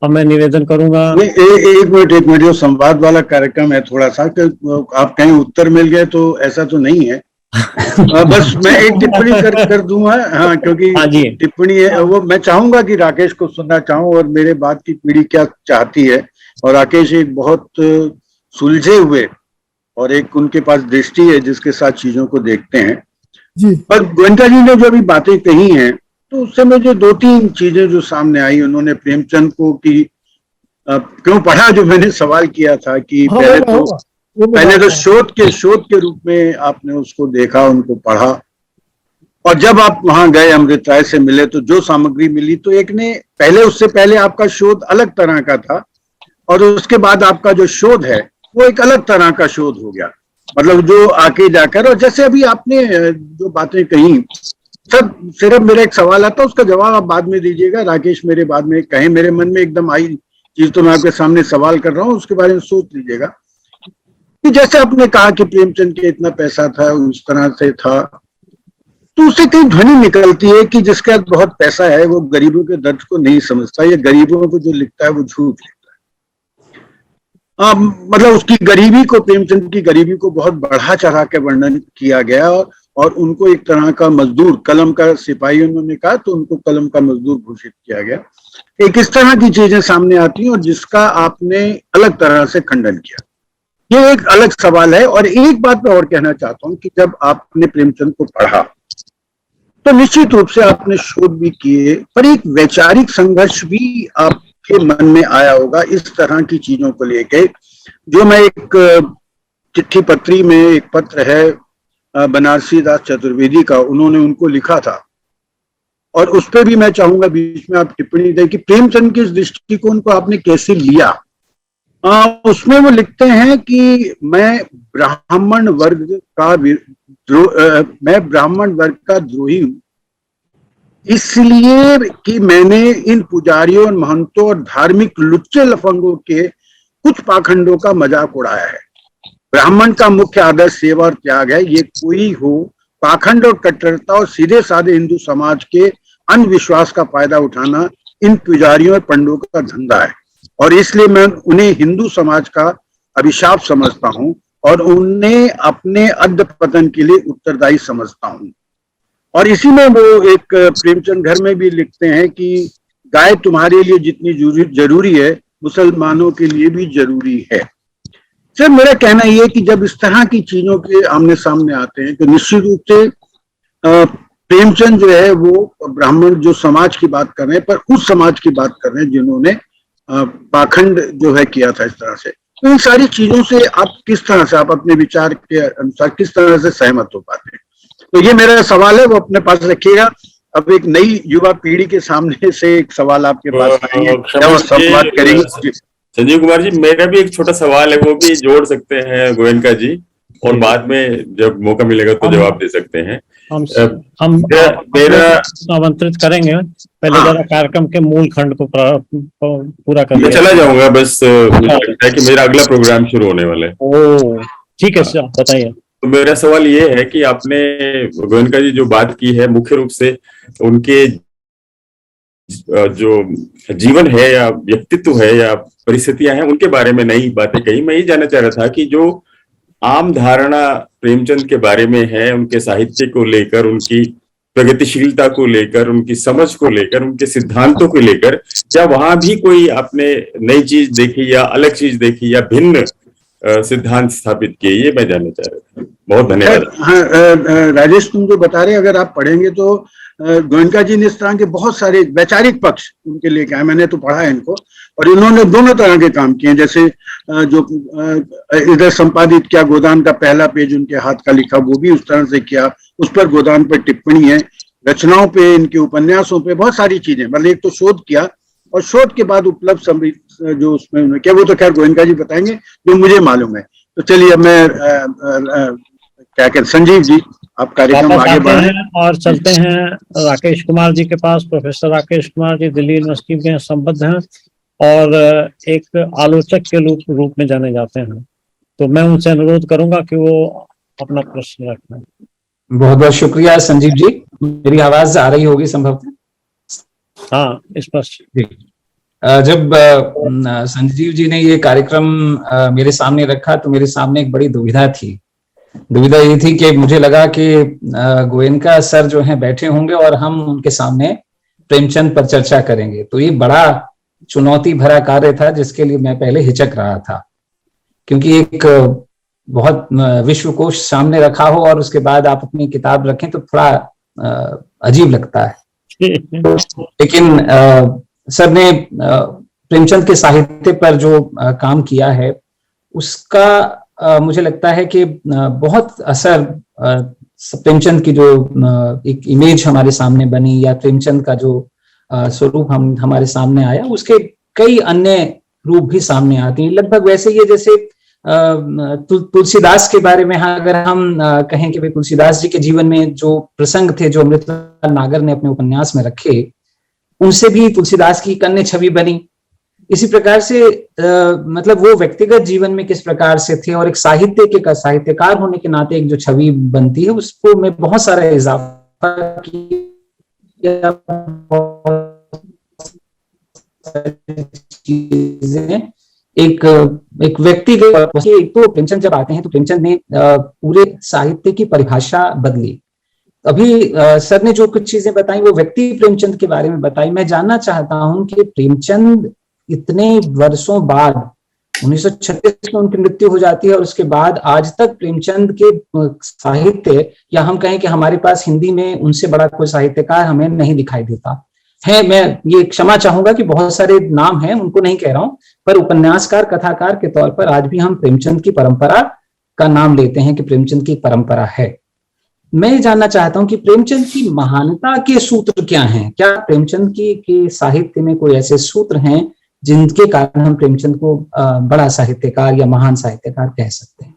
अब मैं निवेदन करूंगा। नहीं, एक मिनट, जो संवाद वाला कार्यक्रम है थोड़ा सा कि आप कहीं उत्तर मिल गए तो ऐसा तो नहीं है। बस मैं एक टिप्पणी कर दूंगा। हाँ, क्योंकि हाँ जी। टिप्पणी है वो मैं चाहूंगा कि राकेश को सुनना चाहूं और मेरे बाद की पीढ़ी क्या चाहती है। और राकेश एक बहुत सुलझे हुए और एक उनके पास दृष्टि है जिसके साथ चीजों को देखते हैं जी। पर गोयनका जी ने जो अभी बातें कही हैं तो उससे मुझे दो तीन चीजें जो सामने आई। उन्होंने प्रेमचंद को कि क्यों पढ़ा, जो मैंने सवाल किया था कि हाँ, पहले तो शोध के रूप में आपने उसको देखा, उनको पढ़ा, और जब आप वहां गए अमृत राय से मिले तो जो सामग्री मिली तो एक ने उससे पहले आपका शोध अलग तरह का था और उसके बाद आपका जो शोध है वो एक अलग तरह का शोध हो गया। मतलब जो आके जाकर, और जैसे अभी आपने जो बातें कही, सब सिर्फ मेरा एक सवाल आता, उसका जवाब आप बाद में दीजिएगा। राकेश मेरे बाद में कहें, मेरे मन में एकदम आई चीज तो मैं आपके सामने सवाल कर रहा हूँ, उसके बारे में सोच लीजिएगा। कि जैसे आपने कहा कि प्रेमचंद के इतना पैसा था, उस तरह से था, तो उससे कई ध्वनि निकलती है कि जिसका बहुत पैसा है वो गरीबों के दर्द को नहीं समझता, या गरीबों को जो लिखता है वो झूठ लिखता है। मतलब उसकी गरीबी को, प्रेमचंद की गरीबी को बहुत बढ़ा चढ़ा के वर्णन किया गया और उनको एक तरह का मजदूर, कलम का सिपाही उन्होंने कहा तो उनको कलम का मजदूर घोषित किया गया। एक इस तरह की चीजें सामने आती हैं और जिसका आपने अलग तरह से खंडन किया। ये एक अलग सवाल है। और एक बात मैं और कहना चाहता हूं कि जब आपने प्रेमचंद को पढ़ा तो निश्चित रूप से आपने शोध भी किए, पर एक वैचारिक संघर्ष भी आपके मन में आया होगा इस तरह की चीजों को लेके। जो मैं एक चिट्ठी पत्री में, एक पत्र है बनारसी दास चतुर्वेदी का, उन्होंने उनको लिखा था और उस पर भी मैं चाहूंगा बीच में आप टिप्पणी दें कि प्रेमचंद के इस दृष्टिकोण को आपने कैसे लिया। उसमें वो लिखते हैं कि मैं ब्राह्मण वर्ग का द्रोही हूं, इसलिए कि मैंने इन पुजारियों और महंतों और धार्मिक लुच्चे लफंगों के कुछ पाखंडों का मजाक उड़ाया है। ब्राह्मण का मुख्य आदर्श सेवा और त्याग है। ये कोई हो पाखंड और कट्टरता और सीधे साधे हिंदू समाज के अंधविश्वास का फायदा उठाना इन पुजारियों और पंडों का धंधा है, और इसलिए मैं उन्हें हिंदू समाज का अभिशाप समझता हूं और उन्हें अपने अधपतन के लिए उत्तरदायी समझता हूं। और इसी में वो एक प्रेमचंद घर में भी लिखते हैं कि गाय तुम्हारे लिए जितनी जरूरी है मुसलमानों के लिए भी जरूरी है। सर, मेरा कहना यह है कि जब इस तरह की चीजों के आमने सामने आते हैं तो निश्चित रूप से प्रेमचंद जो है वो ब्राह्मण जो समाज की बात कर रहे हैं, पर उस समाज की बात कर रहे हैं जिन्होंने पाखंड जो है किया था इस तरह से। तो इन सारी चीजों से आप किस तरह से, आप अपने विचार के अनुसार किस तरह से सहमत हो पाते हैं? तो ये मेरा सवाल है, वो अपने पास रखिएगा। अब एक नई युवा पीढ़ी के सामने से एक सवाल आपके पास आएंगे, संवाद करेंगे। संजीव कुमार जी, मेरा भी एक छोटा सवाल है, वो भी जोड़ सकते हैं गोयनका जी, और बाद में जब मौका मिलेगा तो जवाब दे सकते हैं। हम मेरा आमंत्रित करेंगे, पहले जरा कार्यक्रम के मूल खंड को पूरा कर। मैं चला जाऊंगा, बस मुझे लगता है कि मेरा अगला प्रोग्राम शुरू होने वाला है। ओह, ठीक है सर, बताइए। तो मेरा सवाल ये है कि आपने गोयनका जी जो बात की है, मुख्य रूप से उनके जो जीवन है या व्यक्तित्व है या परिस्थितियां हैं उनके बारे में नई बातें कही। मैं ये जानना चाह रहा था कि जो आम धारणा प्रेमचंद के बारे में है, उनके साहित्य को लेकर, उनकी प्रगतिशीलता को लेकर, उनकी समझ को लेकर, उनके सिद्धांतों को लेकर, क्या वहां भी कोई आपने नई चीज देखी या अलग चीज देखी या भिन्न सिद्धांत स्थापित किए? ये मैं जानना चाह रहा था। बहुत धन्यवाद। हाँ, राजेश, तुम जो बता रहे, अगर आप पढ़ेंगे तो गोयनका जी ने इस तरह के बहुत सारे वैचारिक पक्ष उनके लेके आए। मैंने तो पढ़ा है इनको, और इन्होंने दोनों तरह के काम किए। जैसे जो इधर संपादित किया गोदान का पहला पेज उनके हाथ का लिखा, वो भी उस तरह से किया, उस पर गोदान पर टिप्पणी है, रचनाओं पे, इनके उपन्यासों पे बहुत सारी चीजें। मतलब एक तो शोध किया, और शोध के बाद उपलब्ध जो उसमें उन्होंने किया वो तो खैर गोयनका जी बताएंगे जो मुझे मालूम है। तो चलिए, मैं क्या कहते, संजीव जी आप कार्यक्रम वापस आगे आते बढ़ाएं। हैं और चलते हैं राकेश कुमार जी के पास। प्रोफेसर राकेश कुमार जी दिल्ली यूनिवर्सिटी में संबद्ध हैं और एक आलोचक के रूप में जाने जाते हैं। तो मैं उनसे अनुरोध करूंगा कि वो अपना प्रश्न रखें। बहुत बहुत शुक्रिया संजीव जी। मेरी आवाज आ रही होगी संभवतः? हाँ, स्पष्ट। जब संजीव जी ने ये कार्यक्रम मेरे सामने रखा तो मेरे सामने एक बड़ी दुविधा थी। दुविधा ये थी कि मुझे लगा कि गोयनका सर जो हैं बैठे होंगे और हम उनके सामने प्रेमचंद पर चर्चा करेंगे। तो ये बड़ा चुनौती भरा कार्य था जिसके लिए मैं पहले हिचक रहा था, क्योंकि एक बहुत विश्वकोश सामने रखा हो और उसके बाद आप अपनी किताब रखें तो थोड़ा अजीब लगता है। लेकिन सर ने प्रेमचंद के साहित्य पर जो काम किया है उसका मुझे लगता है कि बहुत असर प्रेमचंद की जो एक इमेज हमारे सामने बनी या प्रेमचंद का जो स्वरूप हमारे सामने आया, उसके कई अन्य रूप भी सामने आते हैं। लगभग वैसे ही है जैसे तुलसीदास के बारे में अगर हम कहें कि भाई तुलसीदास जी के जीवन में जो प्रसंग थे जो अमृतलाल नागर ने अपने उपन्यास में रखे, उनसे भी तुलसीदास की एक अन्य छवि बनी। इसी प्रकार से मतलब वो व्यक्तिगत जीवन में किस प्रकार से थे और एक साहित्यकार होने के नाते एक जो छवि बनती है उसको मैं बहुत सारा इजाफा किया, चीजें एक व्यक्तिगत। तो प्रेमचंद जब आते हैं तो प्रेमचंद ने पूरे साहित्य की परिभाषा बदली। अभी सर ने जो कुछ चीजें बताई वो व्यक्ति प्रेमचंद के बारे में बताई। मैं जानना चाहता हूं कि प्रेमचंद इतने वर्षों बाद 1936 में उनकी मृत्यु हो जाती है और उसके बाद आज तक प्रेमचंद के साहित्य, या हम कहें कि हमारे पास हिंदी में उनसे बड़ा कोई साहित्यकार हमें नहीं दिखाई देता है। मैं ये क्षमा चाहूंगा कि बहुत सारे नाम हैं, उनको नहीं कह रहा हूं, पर उपन्यासकार कथाकार के तौर पर आज भी हम प्रेमचंद की परंपरा का नाम लेते हैं कि प्रेमचंद की परंपरा है। मैं जानना चाहता हूं कि प्रेमचंद की महानता के सूत्र क्या हैं? क्या प्रेमचंद की साहित्य में कोई ऐसे सूत्र हैं जिनके कारण हम प्रेमचंद को बड़ा साहित्यकार या महान साहित्यकार कह सकते हैं?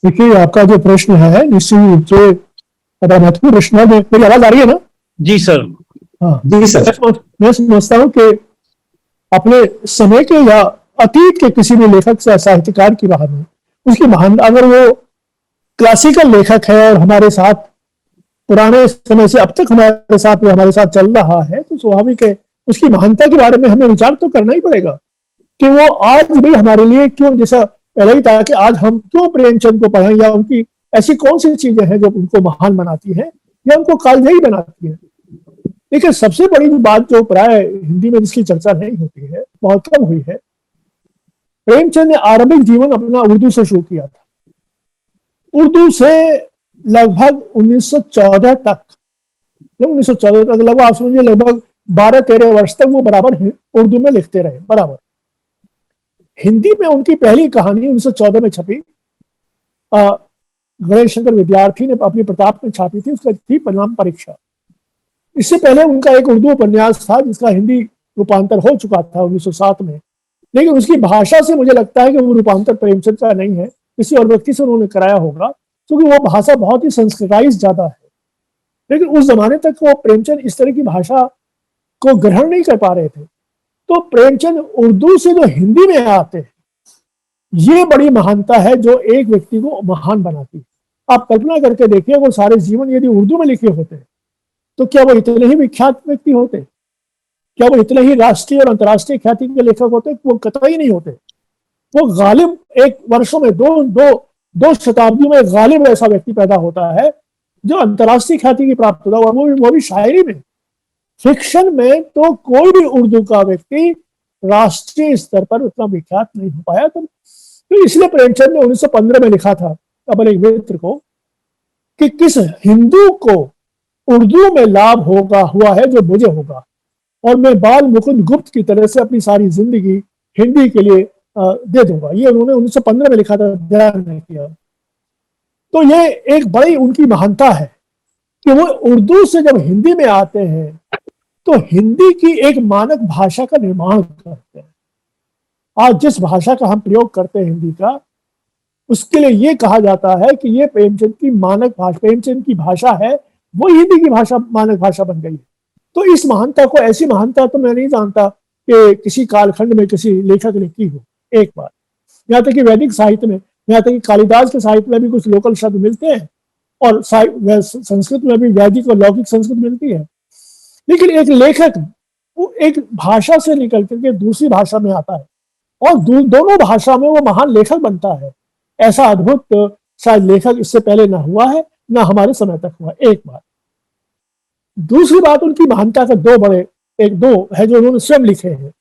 देखिए, आपका जो प्रश्न है निश्चित रूप से बड़ा महत्वपूर्ण प्रश्न है। मेरी आवाज आ रही है ना? जी सर। हाँ जी सर। मैं समझता हूँ कि अपने समय के या अतीत के किसी भी लेखक से साहित्यकार की बात है, उसकी महान, अगर वो क्लासिकल लेखक है और हमारे साथ पुराने समय से अब तक हमारे साथ चल रहा है, तो स्वाभाविक है उसकी महानता के बारे में हमें विचार तो करना ही पड़ेगा कि वो आज भी हमारे लिए क्यों, जैसा पहले ही था कि आज हम क्यों प्रेमचंद को पढ़ें या उनकी ऐसी कौन सी चीजें हैं जो उनको महान बनाती है या उनको कालजयी बनाती है। लेकिन सबसे बड़ी बात जो प्राय हिंदी में जिसकी चर्चा नहीं होती है, बहुत कम हुई है, प्रेमचंद ने आरंभिक जीवन अपना उर्दू से शुरू किया था। उर्दू से लगभग 1914 तक, 1914 तक लगभग आप समझिए लगभग 12-13 वर्ष तक वो बराबर उर्दू में लिखते रहे बराबर। हिंदी में उनकी पहली कहानी 1914 में छपी, गणेश शंकर विद्यार्थी ने अपनी प्रताप में छापी थी, उसका थी परिणाम परीक्षा। इससे पहले उनका एक उर्दू उपन्यास था जिसका हिंदी रूपांतर हो चुका था 1907 में, लेकिन उसकी भाषा से मुझे लगता है कि वो रूपांतर प्रेमचंद का नहीं है, किसी और व्यक्ति से उन्होंने कराया होगा, क्योंकि वो भाषा बहुत ही संस्कृताइज ज्यादा है। लेकिन उस जमाने तक वो प्रेमचंद इस तरह की भाषा को ग्रहण नहीं कर पा रहे थे। तो प्रेमचंद उर्दू से जो हिंदी में आते हैं, ये बड़ी महानता है जो एक व्यक्ति को महान बनाती है। आप कल्पना करके देखिए, वो सारे जीवन यदि उर्दू में लिखे होते तो क्या वो इतने ही विख्यात व्यक्ति होते? क्या वो इतने ही राष्ट्रीय और अंतर्राष्ट्रीय ख्याति के लेखक होते? वो कतई नहीं होते। वो गालिब एक वर्षों में दो शताब्दियों में गालिब ऐसा व्यक्ति पैदा होता है जो अंतर्राष्ट्रीय ख्याति की प्राप्त होता है, वो भी शायरी में। फिक्शन में तो कोई भी उर्दू का व्यक्ति राष्ट्रीय स्तर पर उतना विख्यात नहीं हो पाया। तो इसलिए प्रेमचंद ने 1915 में लिखा था अपने एक मित्र को कि किस हिंदू को उर्दू में लाभ हुआ है जो मुझे होगा, और मैं बाल मुकुंद गुप्त की तरह से अपनी सारी जिंदगी हिंदी के लिए दे दूंगा। ये उन्होंने 1915 में लिखा था, ध्यान नहीं किया। तो ये एक बड़ी उनकी महानता है कि वो उर्दू से जब हिंदी में आते हैं तो हिंदी की एक मानक भाषा का निर्माण करते हैं। आज जिस भाषा का हम प्रयोग करते हैं हिंदी का, उसके लिए ये कहा जाता है कि ये प्रेमचंद की मानक भाषा, प्रेमचंद की भाषा है, वो हिंदी की भाषा मानक भाषा बन गई है। तो इस महानता को, ऐसी महानता तो मैं नहीं जानता कि किसी कालखंड में किसी लेखक ने की हो। एक बात, यहाँ तक कि वैदिक साहित्य में, यहाँ तक कि कालिदास के साहित्य में भी कुछ लोकल शब्द मिलते हैं, और संस्कृत में भी वैदिक और लौकिक संस्कृत मिलती है। लेकिन एक लेखक वो एक भाषा से निकल करके दूसरी भाषा में आता है और दोनों भाषा में वो महान लेखक बनता है। ऐसा अद्भुत शायद लेखक इससे पहले ना हुआ है, ना हमारे समय तक हुआ। एक बात। दूसरी बात, उनकी महानता के दो है जो उन्होंने स्वयं लिखे हैं।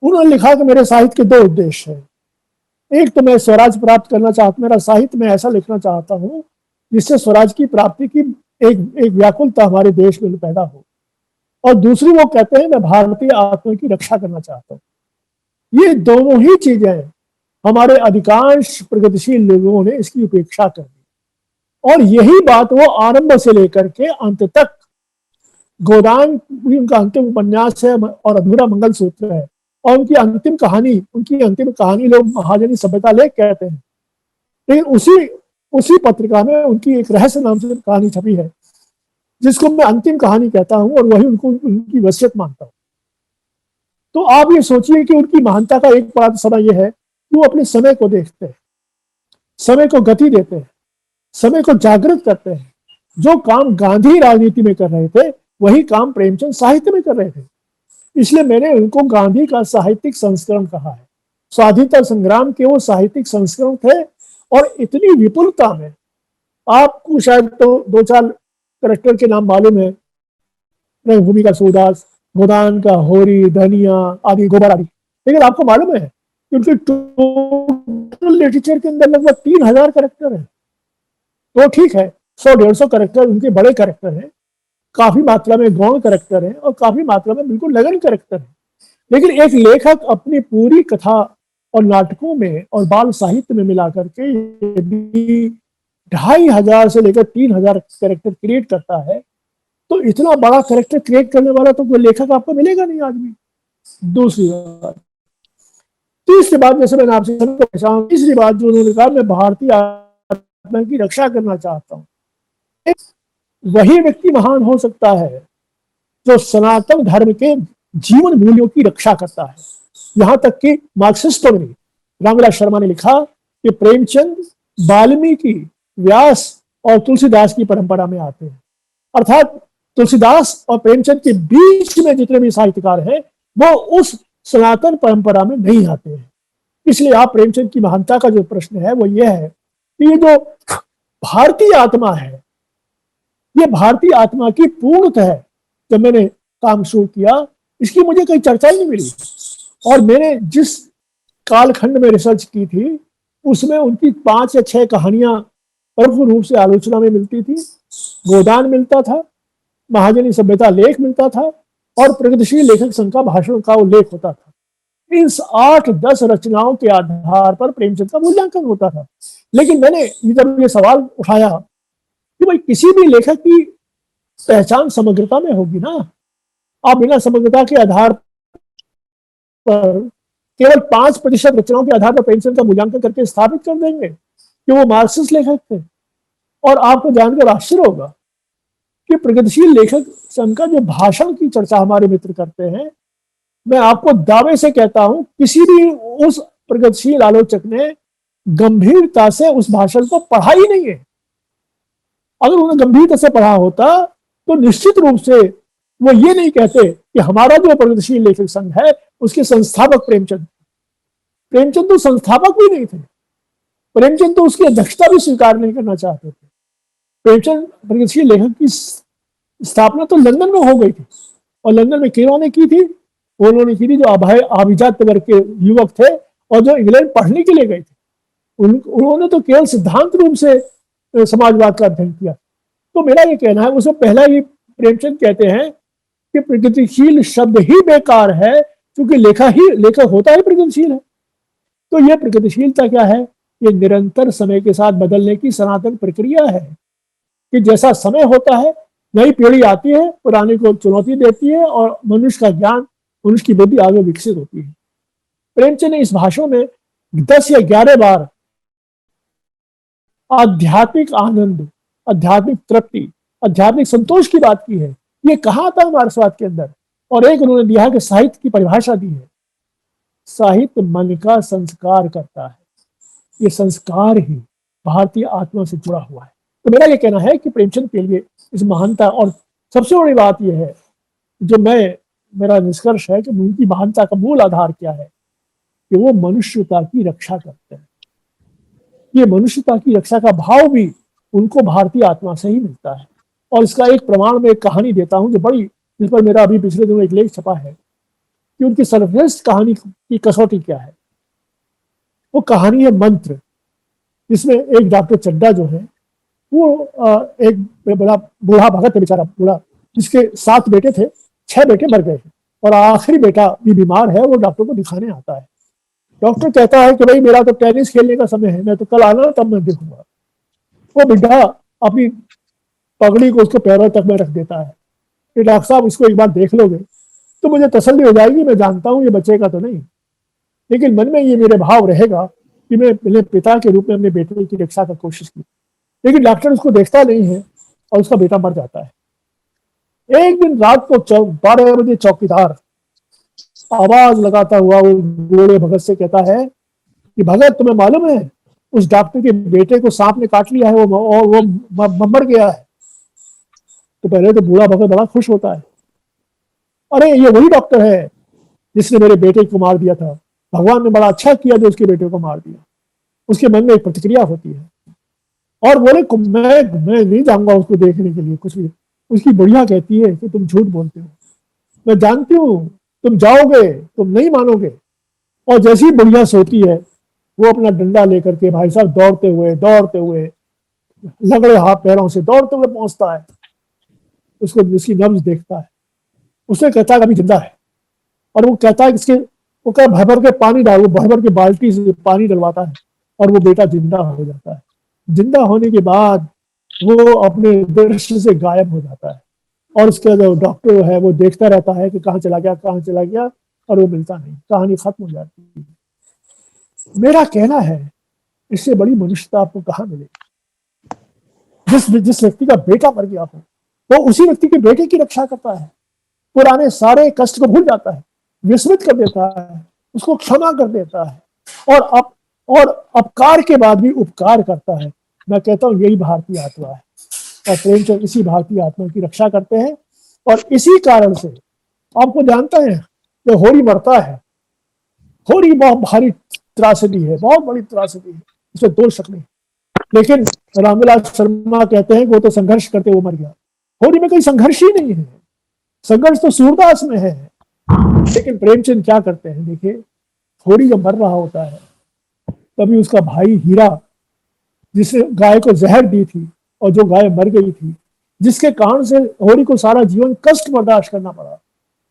उन्होंने लिखा कि मेरे साहित्य के 2 उद्देश्य हैं। एक तो मैं स्वराज प्राप्त करना चाहता, मेरा साहित्य में ऐसा लिखना चाहता हूं जिससे स्वराज की प्राप्ति की एक व्याकुलता हमारे देश में पैदा हो, और दूसरी वो कहते हैं मैं भारतीय आत्मा की रक्षा करना चाहता हूं। ये दोनों ही चीजें हमारे अधिकांश प्रगतिशील लोगों ने इसकी उपेक्षा कर दी, और यही बात वो आरंभ से लेकर के अंत तक, गोदान उनका अंतिम उपन्यास है और अधूरा मंगल सूत्र है, और उनकी अंतिम कहानी लोग महाजनी सभ्यता लेख कहते हैं। लेकिन उसी पत्रिका में उनकी एक रहस्य नाम से कहानी छपी है, जिसको मैं अंतिम कहानी कहता हूं, और वही उनकी वसीयत मानता हूं। तो आप ये सोचिए कि उनकी महानता का एक बड़ा समय यह है कि वो अपने समय को देखते हैं, समय को गति देते हैं, समय को जागृत करते हैं। जो काम गांधी राजनीति में कर रहे थे, वही काम प्रेमचंद साहित्य में कर रहे थे। इसलिए मैंने उनको गांधी का साहित्यिक संस्करण कहा है। स्वाधीनता संग्राम के वो साहित्यिक संस्करण थे, और इतनी विपुलता में, आपको शायद तो 2-4 कैरेक्टर के नाम मालूम है, रंगभूमि का सूरदास, गोदान का होरी, धनिया आदि, गोबर आदि। लेकिन आपको मालूम है कि उनके टोटल लिटरेचर के अंदर लगभग 3000 कैरेक्टर है। तो ठीक है, 100-150 कैरेक्टर उनके बड़े कैरेक्टर हैं, काफी मात्रा में गौण कैरेक्टर हैं, और काफी मात्रा में बिल्कुल लगन कैरेक्टर है। लेकिन एक लेखक अपनी पूरी कथा और नाटकों में और बाल साहित्य में मिला करके यदि 2500 से लेकर 3000 कैरेक्टर क्रिएट करता है, तो इतना बड़ा कैरेक्टर क्रिएट करने वाला तो कोई लेखक आपको मिलेगा नहीं आज भी। दूसरी बात, तीसरी बात, जैसे मैंने आपसे पहचाना, तीसरी बात जो उन्होंने कहा, मैं भारतीय आत्मा की रक्षा करना चाहता हूँ। वही व्यक्ति महान हो सकता है जो सनातन धर्म के जीवन मूल्यों की रक्षा करता है। यहां तक कि मार्क्सिस्टों ने, रामविलास शर्मा ने लिखा कि प्रेमचंद वाल्मीकि, व्यास और तुलसीदास की परंपरा में आते हैं। अर्थात तुलसीदास और प्रेमचंद के बीच में जितने भी साहित्यकार हैं, वो उस सनातन परंपरा में नहीं आते हैं। इसलिए आप प्रेमचंद की महानता का जो प्रश्न है वो ये है कि ये जो भारतीय आत्मा है, ये भारतीय आत्मा की पूर्णतः है। जब मैंने काम शुरू किया, इसकी मुझे कोई चर्चा ही नहीं मिली, और मैंने जिस कालखंड में रिसर्च की थी, उसमें उनकी 5 या 6 कहानियां प्रमुख रूप से आलोचना में मिलती थी। गोदान मिलता था, महाजनी सभ्यता लेख मिलता था, और प्रगतिशील लेखक संघ का भाषण का वो लेख होता था। इन 8-10 रचनाओं के आधार पर प्रेमचंद का मूल्यांकन होता था। लेकिन मैंने जब ये सवाल उठाया कि भाई किसी भी लेखक की पहचान समग्रता में होगी ना, आप बिना समग्रता के आधार पर केवल 5% रचनाओं के आधार पर प्रेमचंद का मूल्यांकन करके स्थापित कर देंगे कि वो मार्क्सिस्ट लेखक थे। और आपको जानकर आश्चर्य होगा कि प्रगतिशील लेखक संघ का जो भाषण की चर्चा हमारे मित्र करते हैं, मैं आपको दावे से कहता हूं किसी भी उस प्रगतिशील आलोचक ने गंभीरता से उस भाषण को पढ़ा ही नहीं है। अगर उन्होंने गंभीरता से पढ़ा होता तो निश्चित रूप से वो ये नहीं कहते कि हमारा जो प्रगतिशील लेखक संघ है उसके संस्थापक प्रेमचंद तो संस्थापक भी नहीं थे। प्रेमचंद तो उसकी अध्यक्षता भी स्वीकार नहीं करना चाहते थे। प्रेमचंद प्रगतिशील लेखक की स्थापना तो लंदन में हो गई थी, और लंदन में किन्होंने की थी? उन्होंने की थी जो अभिजात वर्ग के युवक थे और जो इंग्लैंड पढ़ने के लिए गए थे। उन्होंने तो केवल सिद्धांत रूप से समाजवाद का अध्ययन किया। तो मेरा ये कहना है, उसमें पहला ही प्रेमचंद कहते हैं कि प्रगतिशील शब्द ही बेकार है, क्योंकि लेखक होता ही प्रगतिशील है। तो यह प्रगतिशीलता क्या है? ये निरंतर समय के साथ बदलने की सनातन प्रक्रिया है कि जैसा समय होता है नई पीढ़ी आती है, पुराने को चुनौती देती है, और मनुष्य का ज्ञान, मनुष्य की बुद्धि आगे विकसित होती है। प्रेमचंद ने इस भाषण में 10 या 11 बार आध्यात्मिक आनंद, आध्यात्मिक तृप्ति, आध्यात्मिक संतोष की बात की है। ये कहाँ था मार्क्सवाद के अंदर? और एक उन्होंने दिया कि साहित्य की परिभाषा दी है, साहित्य मन का संस्कार करता है। ये संस्कार ही भारतीय आत्मा से जुड़ा हुआ है। तो मेरा ये कहना है कि प्रेमचंद के लिए इस महानता, और सबसे बड़ी बात यह है जो मेरा निष्कर्ष है कि उनकी महानता का मूल आधार क्या है, कि वो मनुष्यता की रक्षा करते हैं। ये मनुष्यता की रक्षा का भाव भी उनको भारतीय आत्मा से ही मिलता है। और इसका एक प्रमाण मैं एक कहानी देता हूं जिस पर मेरा अभी पिछले दिनों एक लेख छपा है कि उनकी सर्वश्रेष्ठ कहानी की कसौटी क्या है। वो कहानी है मंत्र, जिसमें एक डॉक्टर चड्डा जो है वो एक बड़ा बूढ़ा भगत है, बेचारा बूढ़ा, जिसके 7 बेटे थे, 6 बेटे मर गए और आखिरी बेटा भी बीमार है। वो डॉक्टर को दिखाने आता है। डॉक्टर कहता है कि भाई मेरा तो टेनिस खेलने का समय है, मैं तो कल आना तब मैं देखूंगा। वो बिड्ढा अपनी पगड़ी को उसके पैरों तक में रख देता है कि डॉक्टर साहब इसको एक बार देख लोगे तो मुझे तसल्ली हो जाएगी, मैं जानता हूँ ये बचेगा तो नहीं, लेकिन मन में ये मेरे भाव रहेगा कि मैं अपने पिता के रूप में अपने बेटे की रक्षा की कोशिश की। लेकिन डॉक्टर उसको देखता नहीं है और उसका बेटा मर जाता है। एक दिन रात को 12 बजे चौकीदार आवाज लगाता हुआ वो बूढ़े भगत से कहता है कि भगत तुम्हें मालूम है उस डॉक्टर के बेटे को सांप ने काट लिया है, वो मर गया है। तो पहले तो बूढ़ा भगत बड़ा खुश होता है, अरे ये वही डॉक्टर है जिसने मेरे बेटे को मार दिया था, भगवान ने बड़ा अच्छा किया जो उसके बेटे को मार दिया। उसके मन में एक प्रतिक्रिया होती है और बोले मैं नहीं जाऊंगा उसको देखने के लिए कुछ भी। उसकी बुढ़िया कहती है कि तुम झूठ बोलते हो, मैं जानती हूँ तुम जाओगे, तुम नहीं मानोगे। और जैसी बुढ़िया सोती है वो अपना डंडा लेकर के भाई साहब दौड़ते हुए लगड़े हाथ पैरों से दौड़ते हुए पहुंचता है, उसको उसकी नब्ज देखता है। उसे कहता है अभी जिंदा है, और वो कहता है कि वो क्या भर के पानी डाल, भर के बाल्टी से पानी डलवाता है और वो बेटा जिंदा हो जाता है। जिंदा होने के बाद वो अपने दृश्य से गायब हो जाता है और उसका जो डॉक्टर है वो देखता रहता है कि कहाँ चला गया, और वो मिलता नहीं, कहानी खत्म हो जाती है। मेरा कहना है इससे बड़ी मनुष्यता आपको कहाँ मिलेगी? जिस व्यक्ति का बेटा मर गया हो वो उसी व्यक्ति के बेटे की रक्षा करता है, पुराने सारे कष्ट को भूल जाता है, विस्मृत कर देता है, उसको क्षमा कर देता है और अपकार के बाद भी उपकार करता है। मैं कहता हूँ यही भारतीय आत्मा है और प्रेमचंद इसी भारतीय आत्मा की रक्षा करते हैं। और इसी कारण से आपको जानते हैं जो होरी मरता है, होरी बहुत भारी त्रासदी है, बहुत बड़ी त्रासदी है, इसमें 2 शक नहीं। लेकिन रामविलास शर्मा कहते हैं कि वो तो संघर्ष करते वो मर गया। होरी में कोई संघर्ष ही नहीं है, संघर्ष तो सूरदास में है। लेकिन प्रेमचंद क्या करते हैं, देखिए होरी जब मर रहा होता है तभी उसका भाई हीरा, जिसने गाय को जहर दी थी और जो गाय मर गई थी, जिसके कारण से होरी को सारा जीवन कष्ट बर्दाश्त करना पड़ा,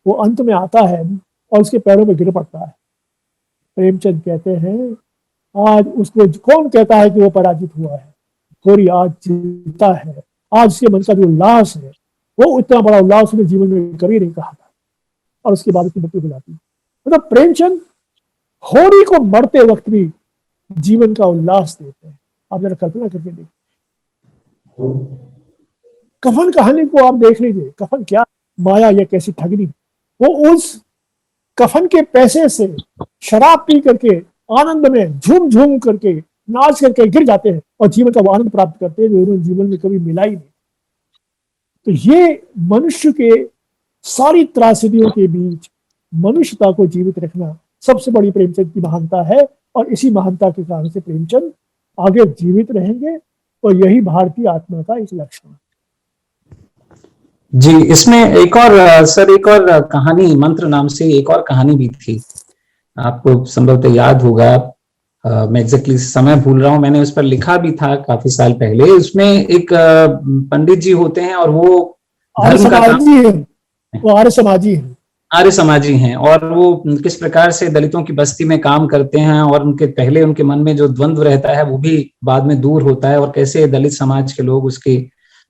वो अंत में आता है और उसके पैरों में गिर पड़ता है। प्रेमचंद कहते हैं आज उसको कौन कहता है कि वो पराजित हुआ है? होरी आज जीता है। आज उसके मन का जो उल्लास है वो इतना बड़ा उल्लास उसने जीवन में कभी नहीं कहा था और उसके बाद उसकी मृत्यु हो जाती है। मतलब प्रेमचंद होरी को मरते वक्त भी जीवन का उल्लास देते हैं। आप जरा कल्पना करके देखिए, कफन कहानी को आप देख लीजिए, कफन क्या माया, ये कैसी ठगनी। वो उस कफन के पैसे से शराब पी करके आनंद में झूम झूम करके नाच करके गिर जाते हैं और जीवन का वो आनंद प्राप्त करते हैं जो उन्होंने जीवन में कभी मिला ही नहीं। तो ये मनुष्य के सारी त्रासदियों के बीच मनुष्यता को जीवित रखना सबसे बड़ी प्रेमचंद की महानता है और इसी महानता के कारण से प्रेमचंद आगे जीवित रहेंगे और यही भारतीय आत्मा का एक लक्षण है। जी, इसमें एक और सर एक और कहानी, मंत्र नाम से एक और कहानी भी थी, आपको संभवतः याद होगा। मैं एग्जैक्टली समय भूल रहा हूँ, मैंने उस पर लिखा भी था काफी साल पहले। उसमें एक पंडित जी होते हैं और वो धर्म का काम, वो आर्य समाजी हैं और वो किस प्रकार से दलितों की बस्ती में काम करते हैं और उनके मन में जो द्वंद्व रहता है वो भी बाद में दूर होता है और कैसे दलित समाज के लोग उसकी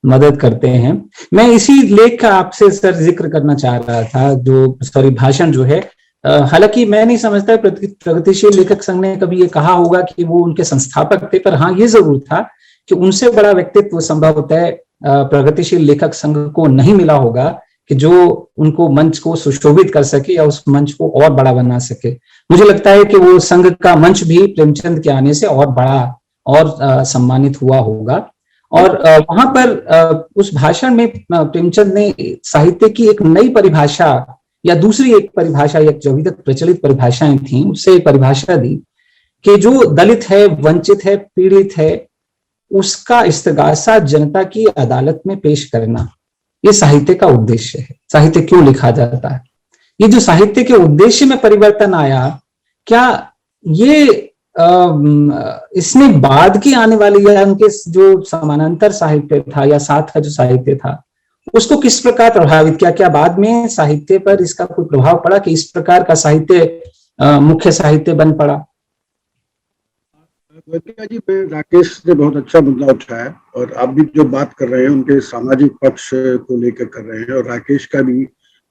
मदद करते हैं। मैं इसी लेख का आपसे सर जिक्र करना चाह रहा था, भाषण जो है। हालांकि मैं नहीं समझता प्रगतिशील लेखक संघ ने कभी ये कहा होगा कि वो उनके संस्थापक थे, पर हाँ ये जरूर था कि उनसे बड़ा व्यक्तित्व संभवतः प्रगतिशील लेखक संघ को नहीं मिला होगा कि जो उनको मंच को सुशोभित कर सके या उस मंच को और बड़ा बना सके। मुझे लगता है कि वो संघ का मंच भी प्रेमचंद के आने से और बड़ा और सम्मानित हुआ होगा। और वहां पर उस भाषण में प्रेमचंद ने साहित्य की एक नई परिभाषा या दूसरी एक परिभाषा, या जो अभी तक प्रचलित परिभाषाएं थी उससे एक परिभाषा दी कि जो दलित है, वंचित है, पीड़ित है, उसका इस्तिगासा जनता की अदालत में पेश करना, ये साहित्य का उद्देश्य है। साहित्य क्यों लिखा जाता है? ये जो साहित्य के उद्देश्य में परिवर्तन आया, क्या ये इसमें बाद की आने वाली या उनके जो समानांतर साहित्य था या साथ का जो साहित्य था उसको किस प्रकार प्रभावित किया? क्या बाद में साहित्य पर इसका कोई प्रभाव पड़ा कि इस प्रकार का साहित्य मुख्य साहित्य बन पड़ा? जी, राकेश ने बहुत अच्छा मुद्दा उठाया और आप भी जो बात कर रहे हैं उनके सामाजिक पक्ष को लेकर कर रहे हैं, और राकेश का भी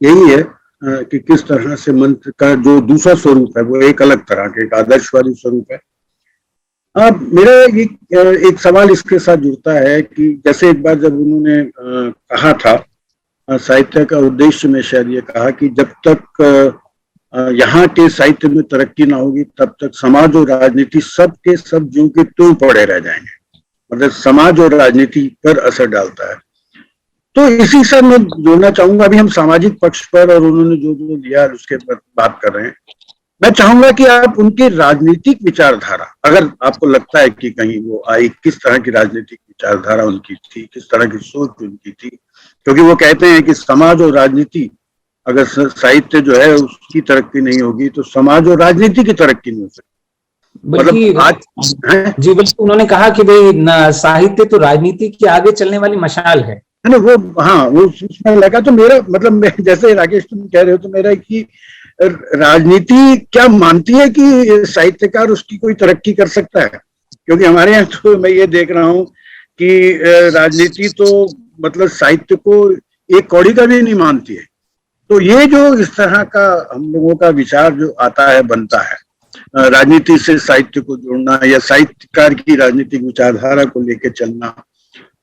यही है कि किस तरह से मंत्र का जो दूसरा स्वरूप है वो एक अलग तरह के एक आदर्शवादी स्वरूप है। मेरा एक सवाल इसके साथ जुड़ता है कि जैसे एक बार जब उन्होंने कहा था, साहित्य का उद्देश्य में शायद ये कहा कि जब तक यहाँ के साहित्य में तरक्की ना होगी तब तक समाज और राजनीति सब के सब ज्यों के त्यों पड़े रह जाएंगे, मतलब समाज और राजनीति पर असर डालता है। तो इसी से मैं जोड़ना चाहूंगा, अभी हम सामाजिक पक्ष पर और उन्होंने जो जो दिया उसके पर बात कर रहे हैं। मैं चाहूंगा कि आप उनकी राजनीतिक विचारधारा, अगर आपको लगता है कि कहीं वो आई, किस तरह की राजनीतिक विचारधारा उनकी थी, किस तरह की सोच उनकी थी, क्योंकि वो कहते हैं कि समाज और राजनीति, अगर साहित्य जो है उसकी तरक्की नहीं होगी तो समाज और राजनीति की तरक्की नहीं हो सकती। मतलब आज जी, बल्कि उन्होंने कहा कि भाई साहित्य तो राजनीति के आगे चलने वाली मशाल है ना वो। हाँ, वो उसमें लगा। तो मेरा मतलब, मैं जैसे राकेश तुम कह रहे हो, तो मेरा कि राजनीति क्या मानती है कि साहित्यकार उसकी कोई तरक्की कर सकता है? क्योंकि हमारे यहाँ तो मैं ये देख रहा हूँ कि राजनीति तो मतलब साहित्य को एक कौड़ी का भी नहीं मानती है। तो ये जो इस तरह का हम लोगों का विचार जो आता है, बनता है, राजनीति से साहित्य को जोड़ना या साहित्यकार की राजनीतिक विचारधारा को लेकर चलना,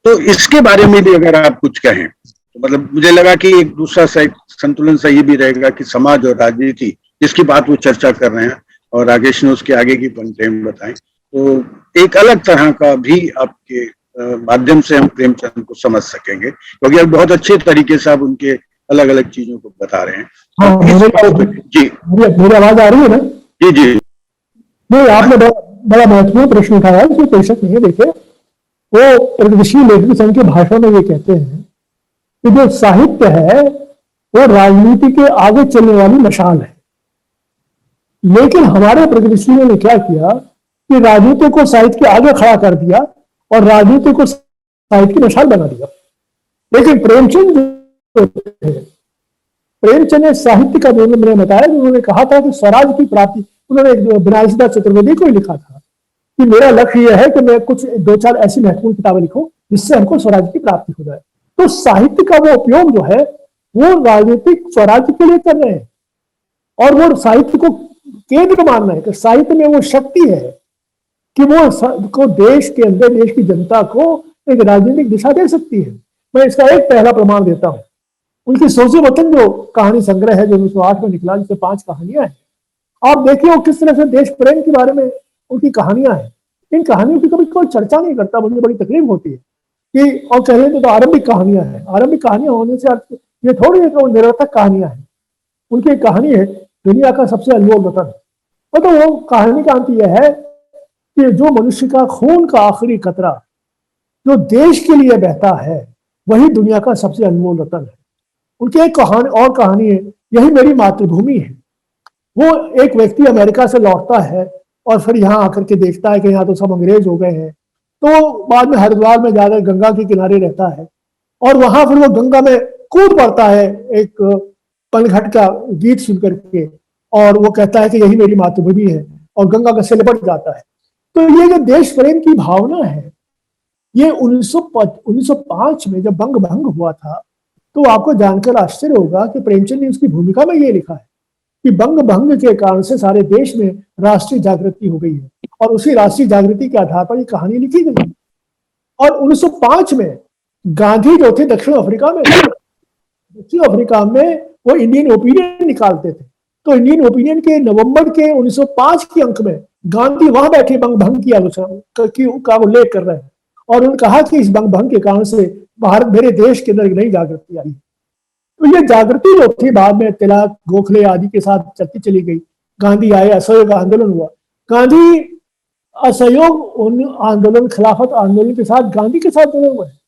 तो इसके बारे में भी अगर आप कुछ कहें तो मतलब मुझे लगा कि एक दूसरा संतुलन सही भी रहेगा कि समाज और राजनीति, जिसकी बात वो चर्चा कर रहे हैं और राकेश ने उसके आगे की पंक्तियां बताई, तो एक अलग तरह का भी आपके माध्यम से हम प्रेमचंद को समझ सकेंगे, क्योंकि अब बहुत अच्छे तरीके से आप उनके अलग अलग चीजों को बता रहे हैं। हाँ, जी, मेरी आवाज आ रही है ना? जी जी। नहीं, आपने बड़ा महत्वपूर्ण प्रश्न उठाया, इसमें कोई शक नहीं है। देखिए, वो प्रगतिशील लेखक संघ के भाषण में ये कहते हैं कि जो साहित्य है वो राजनीति के आगे चलने वाली मशाल है। लेकिन हमारे प्रगतिशीलों ने क्या किया कि राजनीति को साहित्य के आगे खड़ा कर दिया और राजनीति को साहित्य की मशाल बना दिया। लेकिन प्रेमचंद ने साहित्य का जो मैंने बताया, उन्होंने कहा था कि स्वराज की प्राप्ति, उन्होंने एक बनारसीदास चतुर्वेदी को ही लिखा था कि मेरा लक्ष्य यह है कि मैं कुछ 2-4 ऐसी महत्वपूर्ण किताबें लिखूं जिससे हमको स्वराज की प्राप्ति हो जाए। तो साहित्य का वो उपयोग जो है वो राजनीतिक स्वराज के लिए कर रहे हैं, और वो साहित्य को केंद्र मानना है कि साहित्य में वो शक्ति है कि वो को देश के अंदर देश की जनता को एक राजनीतिक दिशा दे सकती है। मैं इसका एक पहला प्रमाण देता हूं। उनकी सोचे वतन जो कहानी संग्रह है जो 1908 में निकला, जिसमें 5 कहानियां हैं, आप देखिए वो किस तरह से देश प्रेम के बारे में उनकी कहानियां हैं। इन कहानियों की कभी कोई चर्चा नहीं करता, मुझे बड़ी तकलीफ होती है कि, और कह लेते तो आरंभिक कहानियां हैं। आरंभिक कहानियां होने से ये थोड़ी है कि वो निरर्थक कहानियां हैं। उनकी एक कहानी है दुनिया का सबसे अनमोल रतन, मतलब वो कहानी का अंत यह है कि जो मनुष्य का खून का आखिरी कतरा जो देश के लिए बहता है वही दुनिया का सबसे अनमोल रतन है। उनकी एक कहानी है, यही मेरी मातृभूमि है। वो एक व्यक्ति अमेरिका से लौटता है और फिर यहाँ आकर के देखता है कि यहाँ तो सब अंग्रेज हो गए हैं, तो बाद में हरिद्वार में जाकर गंगा के किनारे रहता है और वहां फिर वो गंगा में कूद पड़ता है एक पनघट का गीत सुन करके, और वो कहता है कि यही मेरी मातृभूमि है, और गंगा से लिपट जाता है। तो ये जो देश प्रेम की भावना है, ये 1905 में जब बंग भंग हुआ था, तो आपको जानकर आश्चर्य होगा कि प्रेमचंद ने उसकी भूमिका में ये लिखा है कि बंग भंग के कारण से सारे देश में राष्ट्रीय जागृति हो गई है, और उसी राष्ट्रीय जागृति के आधार पर ये कहानी लिखी गई है। और 1905 में गांधी जो थे दक्षिण अफ्रीका में वो इंडियन ओपिनियन निकालते थे। तो इंडियन ओपिनियन के नवंबर के 1905 के अंक में गांधी वहां बैठे बंग भंग की आलोचना का उल्लेख कर रहे हैं और उन्होंने कहा कि इस बंग भंग के कारण से भारत मेरे देश के अंदर एक नई जागृति आई। तो ये जागृति जो थी बाद में तिलक, गोखले आदि के साथ चलती चली गई। गांधी आए, असहयोग आंदोलन हुआ। गांधी असहयोग आंदोलन, खिलाफत आंदोलन के साथ गांधी के साथ जुड़े हुए हैं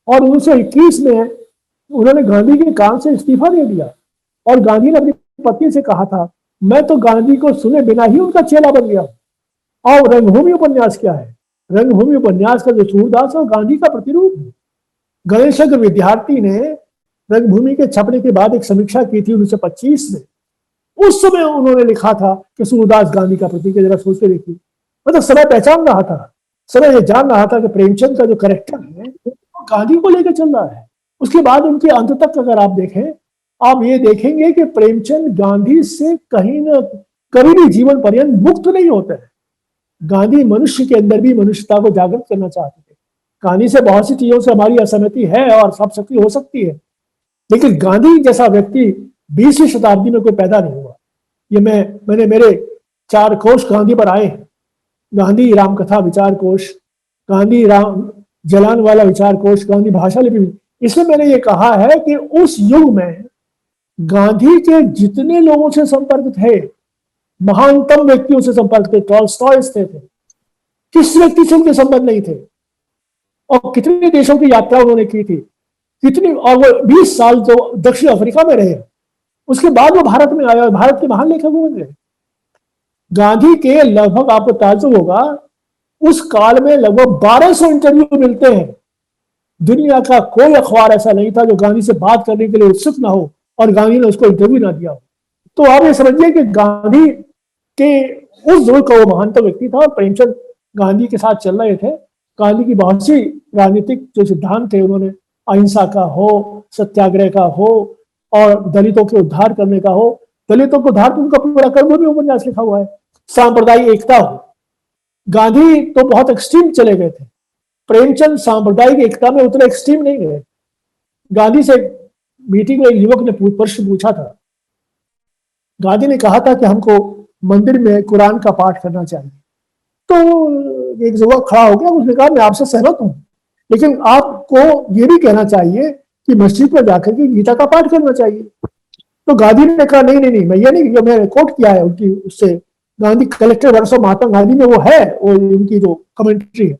और 1921 में उन्होंने गांधी के काम से इस्तीफा दे दिया और गांधी ने अपनी पत्नी से कहा था, मैं तो गांधी को सुने बिना ही उनका चेला बन गया। और रंगभूमि उपन्यास क्या है? रंगभूमि उपन्यास का जो सूरदास है वो गांधी का प्रतिरूप है। गणेश विद्यार्थी ने रंगभूमि के छपने के बाद एक समीक्षा की थी 1925 में। उस समय उन्होंने लिखा था कि सूरदास गांधी का प्रतीक है। जरा सोच के देखिए, मतलब समय पहचान रहा था, समय ये जान रहा था कि प्रेमचंद का जो कैरेक्टर है वो गांधी को लेकर चल रहा है। उसके बाद उनके अंत तक अगर आप देखें, आप ये देखेंगे कि प्रेमचंद गांधी से कहीं न कभी भी जीवन पर्यंत मुक्त नहीं होते हैं। गांधी मनुष्य के अंदर भी मनुष्यता को जागृत करना चाहते थे। गांधी से बहुत सी चीजों से हमारी असहमति है और सब शक्ति हो सकती है, लेकिन गांधी जैसा व्यक्ति 20वीं शताब्दी में कोई पैदा नहीं हुआ। ये मैंने मेरे 4 कोश गांधी पर आए हैं। गांधी रामकथा विचार कोश, गांधी राम जलान वाला विचार कोश, गांधी भाषा लिपि। इसमें मैंने ये कहा है कि उस युग में गांधी के जितने लोगों से संपर्क थे, महानतम व्यक्तियों से संपर्क थे, टॉलस्टॉय थे, किस व्यक्ति से उनके संबंध नहीं थे और कितने देशों की यात्रा उन्होंने की थी, कितनी, और वो 20 साल जो दक्षिण अफ्रीका में रहे, उसके बाद वो भारत में आया और भारत के महान लेखक बन गए। गांधी के लगभग, आपको ताज्जुब होगा, उस काल में लगभग 1200 इंटरव्यू मिलते हैं। दुनिया का कोई अखबार ऐसा नहीं था जो गांधी से बात करने के लिए उत्सुक ना हो और गांधी ने उसको इंटरव्यू ना दिया हो। तो आप ये समझिए कि गांधी के उस दौर का वो महानतम व्यक्ति था और प्रेमचंद गांधी के साथ चल रहे थे। गांधी की बहुत सी राजनीतिक जो सिद्धांत थे, उन्होंने अहिंसा का हो, सत्याग्रह का हो और दलितों के उद्धार करने का हो। दलितों को उद्धार तो उनका पूरा कर्मभूमि उपन्यास लिखा हुआ है। सांप्रदायिक एकता हो, गांधी तो बहुत एक्सट्रीम चले गए थे, प्रेमचंद सांप्रदायिक एकता में उतने एक्सट्रीम नहीं गए। गांधी से मीटिंग में एक युवक ने प्रश्न पूछा था। गांधी ने कहा था कि हमको मंदिर में कुरान का पाठ करना चाहिए। तो एक युवक खड़ा हो गया, उसने कहा मैं आपसे सहमत हूं, लेकिन आपको ये भी कहना चाहिए कि मस्जिद में जाकर के गीता का पाठ करना चाहिए। तो गांधी ने कहा नहीं, मैं ये नहीं, मैंने कोट किया है उनकी, उससे गांधी कलेक्टर वर्ष ऑफ महात्मा गांधी में वो है, वो उनकी जो कमेंट्री है,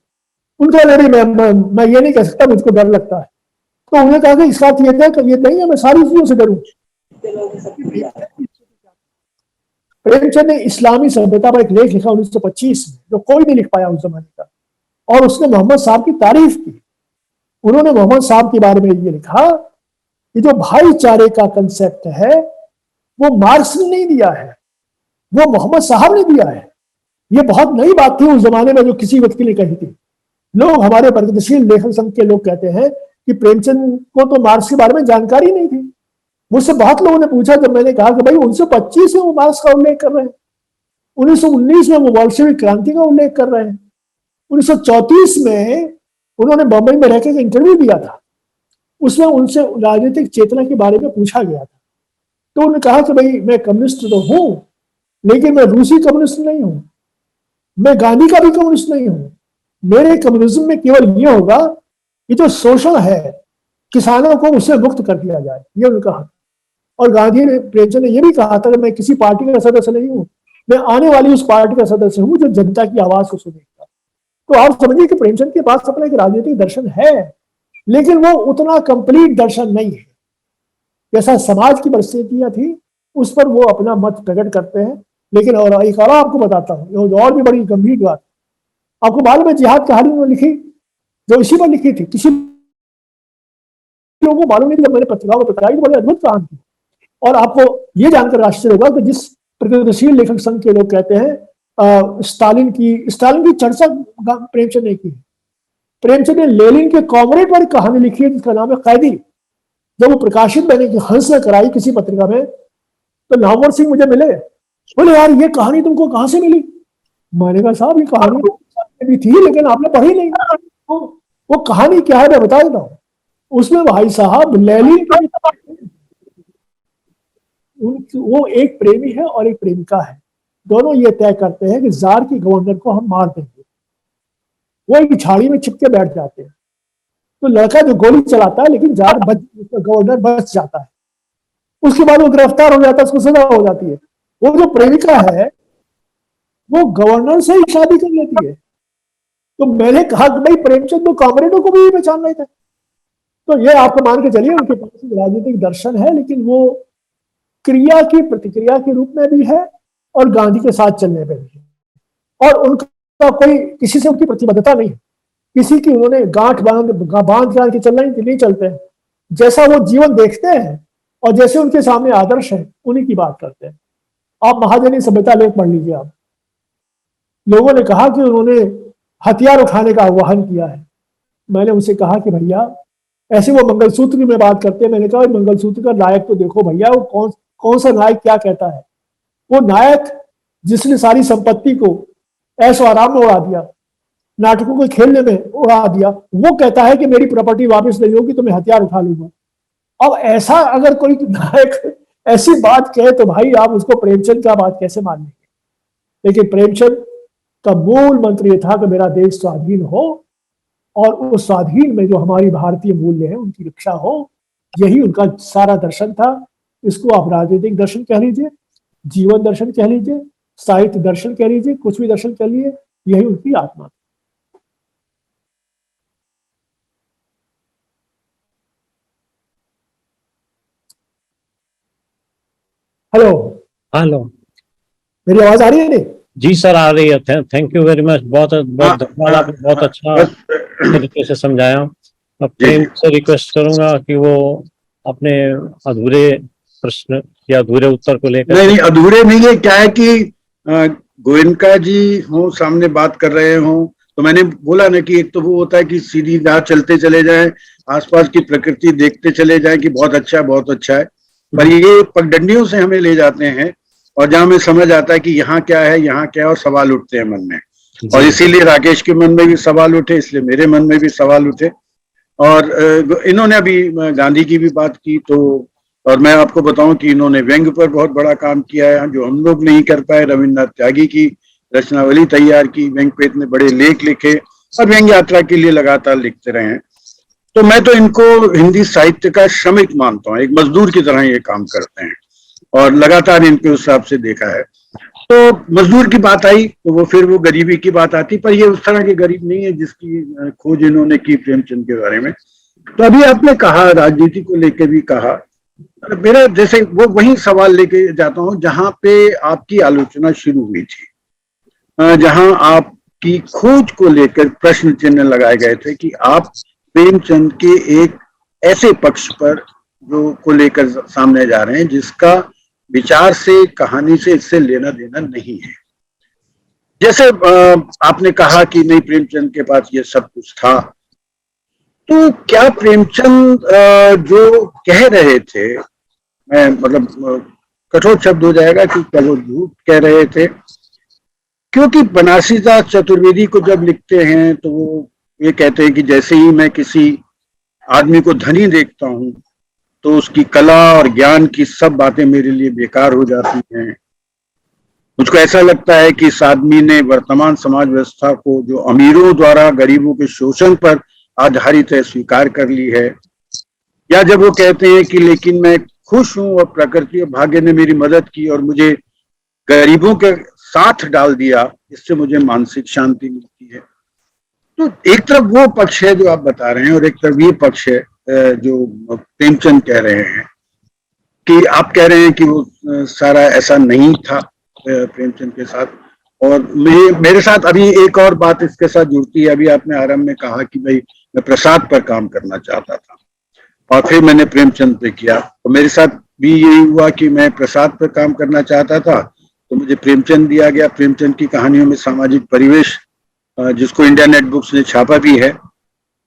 उनका नहीं, मैं ये नहीं कह सकता, मुझको डर लगता है। तो उन्होंने कहा कि इसका ये नहीं है मैं सारी चीजों से डरूं। प्रेमचंद ने इस्लामी सभ्यता पर एक लेख लिखा 1925 में, जो कोई नहीं लिख पाया उस जमाने का, और उसने मोहम्मद साहब की तारीफ की। उन्होंने मोहम्मद साहब के बारे में ये लिखा कि जो भाईचारे का कंसेप्ट है वो मार्क्स ने नहीं दिया है, वो मोहम्मद साहब ने दिया है। ये बहुत नई बात थी उस जमाने में जो किसी व्यक्ति ने कही थी। लोग, हमारे प्रगतिशील लेखक संघ के लोग कहते हैं कि प्रेमचंद को तो मार्क्स के बारे में जानकारी नहीं थी। मुझसे बहुत लोगों ने पूछा, जब मैंने कहा कि भाई 1925 में वो मार्क्स का उल्लेख कर रहे हैं, 1919 में वो बोल्शेविक क्रांति का उल्लेख कर रहे हैं, 1934 में उन्होंने बम्बई में रहकर इंटरव्यू दिया था, उसमें उनसे राजनीतिक चेतना के बारे में पूछा गया था। तो उन्होंने कहा कि भाई मैं कम्युनिस्ट तो हूं, लेकिन मैं रूसी कम्युनिस्ट नहीं हूं, मैं गांधी का भी कम्युनिस्ट नहीं हूं। मेरे कम्युनिज्म में केवल ये होगा कि जो शोषण है किसानों को उससे मुक्त कर दिया जाए, ये उन्होंने कहा। और गांधी ने, प्रेमचंद ने यह भी कहा था कि मैं किसी पार्टी का सदस्य नहीं हूं, मैं आने वाली उस पार्टी का सदस्य हूं जो जनता की आवाज को सुनेगा। तो आप समझिए कि प्रेमचंद के पास अपना एक राजनीतिक दर्शन है, लेकिन वो उतना कंप्लीट दर्शन नहीं है। जैसा समाज की परिस्थितियां थी उस पर वो अपना मत प्रकट करते हैं। लेकिन और एक और आपको बताता हूँ, और भी बड़ी गंभीर बात, आपको मालूम है जिहाद कहानी उन्होंने लिखी जो इसी पर लिखी थी, किसी लोगों को मालूम नहीं था, जब मैंने पत्रिकाओं में बताई तो बड़ी अद्भुत कहानी थी। और आपको ये जानकर आश्चर्य होगा कि जिस प्रगतिशील लेखक संघ के लोग कहते हैं स्टालिन की चर्चा प्रेमचंद ने की। प्रेमचंद ने लेनिन के कॉमरेड पर कहानी लिखी है जिसका नाम है कैदी। जब वो प्रकाशित मैंने हंस ने कराई किसी पत्रिका में, तो नामवर सिंह मुझे मिले, बोले यार ये कहानी तुमको कहां से मिली? मैंने कहा साहब ये कहानी भी थी लेकिन आपने पढ़ी नहीं। तो वो कहानी क्या है मैं बता देता हूँ। उसमें भाई साहब लैली वो एक प्रेमी है और एक प्रेमिका है, दोनों ये तय करते हैं कि जार की गवर्नर को हम मार देंगे। वो एक झाड़ी में छिपके बैठ जाते हैं, तो लड़का जो गोली चलाता है लेकिन जार गवर्नर बच जाता है। उसके बाद वो गिरफ्तार हो जाता है, उसको सजा हो जाती है। वो जो प्रेमिका है वो गवर्नर से ही शादी कर लेती है। तो मैंने कहा कि भाई प्रेमचंद तो कॉमरेडों को भी पहचान रहे थे। तो ये आपको मान के चलिए उनके पास राजनीतिक दर्शन है, लेकिन वो क्रिया की प्रतिक्रिया के रूप में भी है और गांधी के साथ चलने में भी है। और उनका कोई किसी से उनकी प्रतिबद्धता नहीं है, किसी की उन्होंने गांठ बांध के चलना ही नहीं चलते हैं। जैसा वो जीवन देखते हैं और जैसे उनके सामने आदर्श है उन्हीं की बात करते हैं। आप महाजनी सभ्यता लेख पढ़ लीजिए। आप लोगों ने कहा कि उन्होंने हथियार उठाने का आह्वान किया है। मैंने उनसे कहा कि भैया ऐसे वो मंगलसूत्र की मैं बात करते हैं। मैंने कहा मंगलसूत्र का नायक तो देखो भैया, वो कौन सा नायक क्या कहता है। वो नायक जिसने सारी संपत्ति को ऐशो आराम में उड़ा दिया, नाटकों को खेलने में उड़ा दिया, वो कहता है कि मेरी प्रॉपर्टी वापस नहीं होगी तो मैं हथियार उठा लूंगा। अब ऐसा अगर कोई नायक ऐसी बात कहे तो भाई आप उसको प्रेमचंद का बात कैसे मान लेंगे। लेकिन प्रेमचंद का मूल मंत्र ये था कि मेरा देश स्वाधीन हो और उस स्वाधीन में जो हमारी भारतीय मूल्य है उनकी रक्षा हो। यही उनका सारा दर्शन था। इसको आप राजनीतिक दर्शन कह लीजिए, जीवन दर्शन कह लीजिए, साहित्य दर्शन कह लीजिए, कुछ भी दर्शन कह लीजिए, यही उनकी आत्मा। हेलो हेलो, मेरी आवाज आ रही है? नहीं जी सर आ रही है। थैंक यू वेरी मच, बहुत बहुत धन्यवाद, आपने बहुत अच्छा तरीके से समझाया। अब प्रेम से रिक्वेस्ट करूंगा कि वो अपने अधूरे प्रश्न या अधूरे उत्तर को लेकर। नहीं अधूरे नहीं है। क्या है कि गोयनका जी हो सामने बात कर रहे हो तो मैंने बोला ना कि एक तो वो होता है कि सीधी राह चलते चले जाएं, आसपास की प्रकृति देखते चले जाएं कि बहुत अच्छा है बहुत अच्छा है, पर ये पगडंडियों से हमें ले जाते हैं और जहां हमें समझ आता है कि यहाँ क्या है यहाँ क्या है, और सवाल उठते हैं मन में। और इसीलिए राकेश के मन में भी सवाल उठे, इसलिए मेरे मन में भी सवाल उठे। और इन्होंने अभी गांधी की भी बात की, तो और मैं आपको बताऊं कि इन्होंने व्यंग्य पर बहुत बड़ा काम किया है जो हम लोग नहीं कर पाए। रविन्द्रनाथ त्यागी की रचनावली तैयार की, व्यंग्य पे इतने बड़े लेख लिखे और व्यंग्य यात्रा के लिए लगातार लिखते रहे हैं। तो मैं तो इनको हिंदी साहित्य का श्रमिक मानता हूँ, एक मजदूर की तरह ये काम करते हैं और लगातार इनके उस हिसाब से देखा है। तो मजदूर की बात आई तो वो फिर वो गरीबी की बात आती, पर ये उस तरह की गरीब नहीं है जिसकी खोज इन्होंने की प्रेमचंद के बारे में। तो अभी आपने कहा राजनीति को लेकर भी कहा, मेरा जैसे वो वही सवाल लेके जाता हूँ जहां पे आपकी आलोचना शुरू हुई थी, जहां आपकी खोज को लेकर प्रश्न चिन्ह लगाए गए थे कि आप प्रेमचंद के एक ऐसे पक्ष पर जो को लेकर सामने जा रहे हैं जिसका विचार से कहानी से इससे लेना देना नहीं है। जैसे आपने कहा कि नहीं प्रेमचंद के पास ये सब कुछ था, तो क्या प्रेमचंद जो कह रहे थे, मैं मतलब कठोर शब्द हो जाएगा कि क्या वो झूठ कह रहे थे? क्योंकि बनारसीदास चतुर्वेदी को जब लिखते हैं तो वो ये कहते हैं कि जैसे ही मैं किसी आदमी को धनी देखता हूं तो उसकी कला और ज्ञान की सब बातें मेरे लिए बेकार हो जाती हैं। मुझको ऐसा लगता है कि इस आदमी ने वर्तमान समाज व्यवस्था को जो अमीरों द्वारा गरीबों के शोषण पर आधारित है स्वीकार कर ली है। या जब वो कहते हैं कि लेकिन मैं खुश हूं और प्रकृति और भाग्य ने मेरी मदद की और मुझे गरीबों के साथ डाल दिया, इससे मुझे मानसिक शांति मिलती है। तो एक तरफ वो पक्ष है जो आप बता रहे हैं और एक तरफ ये पक्ष है जो प्रेमचंद कह रहे हैं कि आप कह रहे हैं कि वो सारा ऐसा नहीं था प्रेमचंद के साथ। और मेरे साथ अभी एक और बात इसके साथ जुड़ती है। अभी आपने आरंभ में कहा कि भाई मैं प्रसाद पर काम करना चाहता था और फिर मैंने प्रेमचंद पे किया, तो मेरे साथ भी यही हुआ कि मैं प्रसाद पर काम करना चाहता था तो मुझे प्रेमचंद दिया गया। प्रेमचंद की कहानियों में सामाजिक परिवेश जिसको इंडिया नेट बुक्स ने छापा भी है,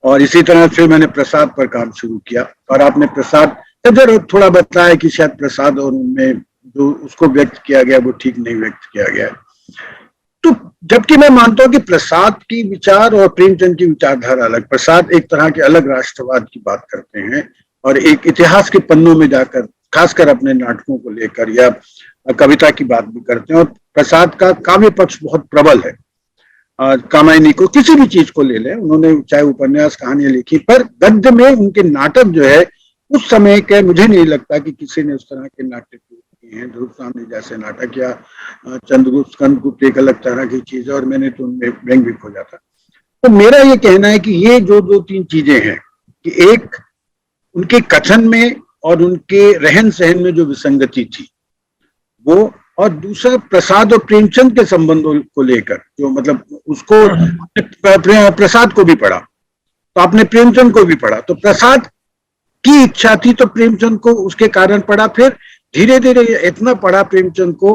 और इसी तरह फिर मैंने प्रसाद पर काम शुरू किया। और आपने प्रसाद इधर थोड़ा बताया कि शायद प्रसाद और उनमें जो उसको व्यक्त किया गया वो ठीक नहीं व्यक्त किया गया। तो जबकि मैं मानता हूं कि प्रसाद की विचार और प्रेमचंद की विचारधारा अलग। प्रसाद एक तरह के अलग राष्ट्रवाद की बात करते हैं और एक इतिहास के पन्नों में जाकर खासकर अपने नाटकों को लेकर या कविता की बात भी करते हैं। और प्रसाद का काव्य पक्ष बहुत प्रबल है। कामायनी को, किसी भी चीज को ले लें, उन्होंने चाहे उपन्यास कहानियां लिखी, पर गद्य में उनके नाटक जो है उस समय के, मुझे नहीं लगता कि किसी ने उस तरह के नाटक किए हैं। ध्रुव स्वामी जैसे नाटक या चंद्रगुप्त स्कंदगुप्त एक अलग तरह की चीज है और मैंने तो उनमें व्यंग भी खोजा था। तो मेरा ये कहना है कि ये जो दो तीन चीजें हैं कि एक उनके कथन में और उनके रहन सहन में जो विसंगति थी वो, और दूसरा प्रसाद और प्रेमचंद के संबंधों को लेकर जो, मतलब उसको प्रसाद को भी पढ़ा तो आपने प्रेमचंद को भी पढ़ा, तो प्रसाद की इच्छा थी तो प्रेमचंद को उसके कारण पढ़ा, फिर धीरे धीरे इतना पढ़ा प्रेमचंद को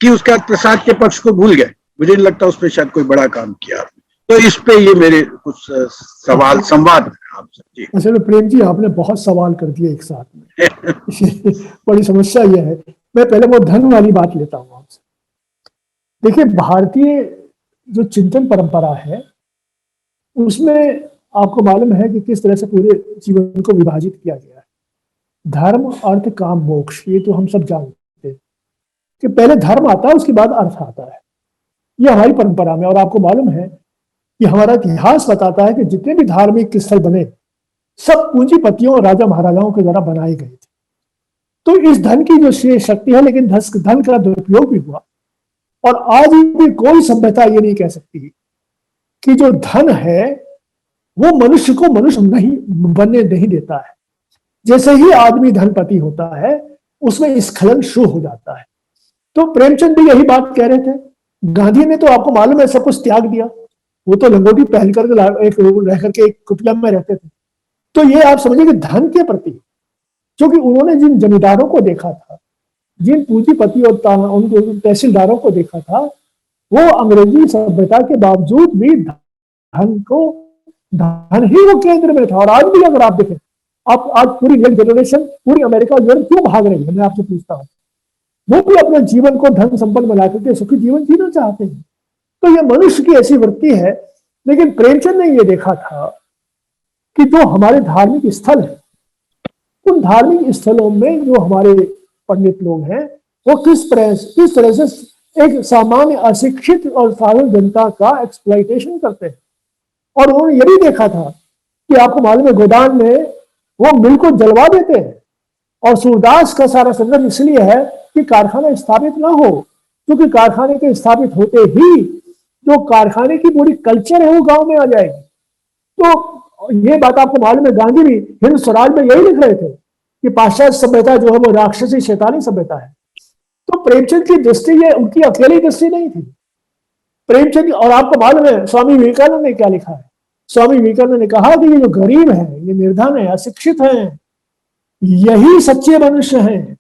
कि उसके बाद प्रसाद के पक्ष को भूल गए। मुझे नहीं लगता उस पर शायद कोई बड़ा काम किया। तो इस पे ये मेरे कुछ सवाल संवाद है आपसे। जी असल में प्रेम जी आपने बहुत सवाल कर दिए एक साथ में। बड़ी समस्या यह है, मैं पहले वो धन वाली बात लेता हूँ आपसे। देखिए, भारतीय जो चिंतन परंपरा है उसमें आपको मालूम है कि किस तरह से पूरे जीवन को विभाजित किया गया है। धर्म, अर्थ, काम, मोक्ष, ये तो हम सब जानते हैं कि पहले धर्म आता है उसके बाद अर्थ आता है। ये हमारी परंपरा में, और आपको मालूम है कि हमारा इतिहास बताता है कि जितने भी धार्मिक स्थल बने सब पूंजीपतियों और राजा महाराजाओं के द्वारा बनाए गए थे। तो इस धन की जो शक्ति है, लेकिन धन का दुरुपयोग भी हुआ। और आज भी कोई सभ्यता ये नहीं कह सकती कि जो धन है वो मनुष्य को मनुष्य नहीं बनने नहीं देता है। जैसे ही आदमी धनपति होता है उसमें स्खलन शुरू हो जाता है। तो प्रेमचंद भी यही बात कह रहे थे। गांधी ने तो आपको मालूम है सब कुछ त्याग दिया, वो तो लंगोटी पहन करके एक रह करके एक कुटिया में रहते थे। तो ये आप समझिए कि धन के प्रति, क्योंकि उन्होंने जिन जमींदारों को देखा था, जिन पूंजीपति और उनको तहसीलदारों को देखा था, वो अंग्रेजी सभ्यता के बावजूद भी धन ही वो केंद्र में था। और आज भी अगर आप देखें, आप आज पूरी यंग जनरेशन, पूरी अमेरिका क्यों भाग रही है, मैं आपसे पूछता हूँ। वो भी अपने जीवन को धन संपन्न बना करके सुखी जीवन जीना चाहते हैं। तो ये मनुष्य की ऐसी वृत्ति है। लेकिन प्रेमचंद ने ये देखा था कि जो हमारे धार्मिक स्थल है, उन धार्मिक स्थलों में जो हमारे पंडित लोग हैं वो किस तरह से एक सामान्य अशिक्षित और साधारण जनता का एक्सप्लॉइटेशन करते हैं। और उन्होंने ये भी देखा था कि आपको मालूम है गोदान में वो मिल को जलवा देते हैं। और सूरदास का सारा संदर्भ इसलिए है कि कारखाना स्थापित ना हो, क्योंकि कारखाने के स्थापित होते ही जो कारखाने की पूरी कल्चर है वो गांव में आ जाएगी। तो ये बात आपको मालूम है, गांधी भी हिंद स्वराज में यही लिख रहे थे कि पाश्चात्य सभ्यता जो है वो राक्षसी शैतानी सभ्यता है। तो प्रेमचंद की दृष्टि ये उनकी अकेली दृष्टि नहीं थी। प्रेमचंद, और आपको मालूम है स्वामी विवेकानंद ने क्या लिखा है। स्वामी विवेकानंद ने कहा कि ये जो गरीब है, ये निर्धन है, अशिक्षित है, यही सच्चे मनुष्य हैं।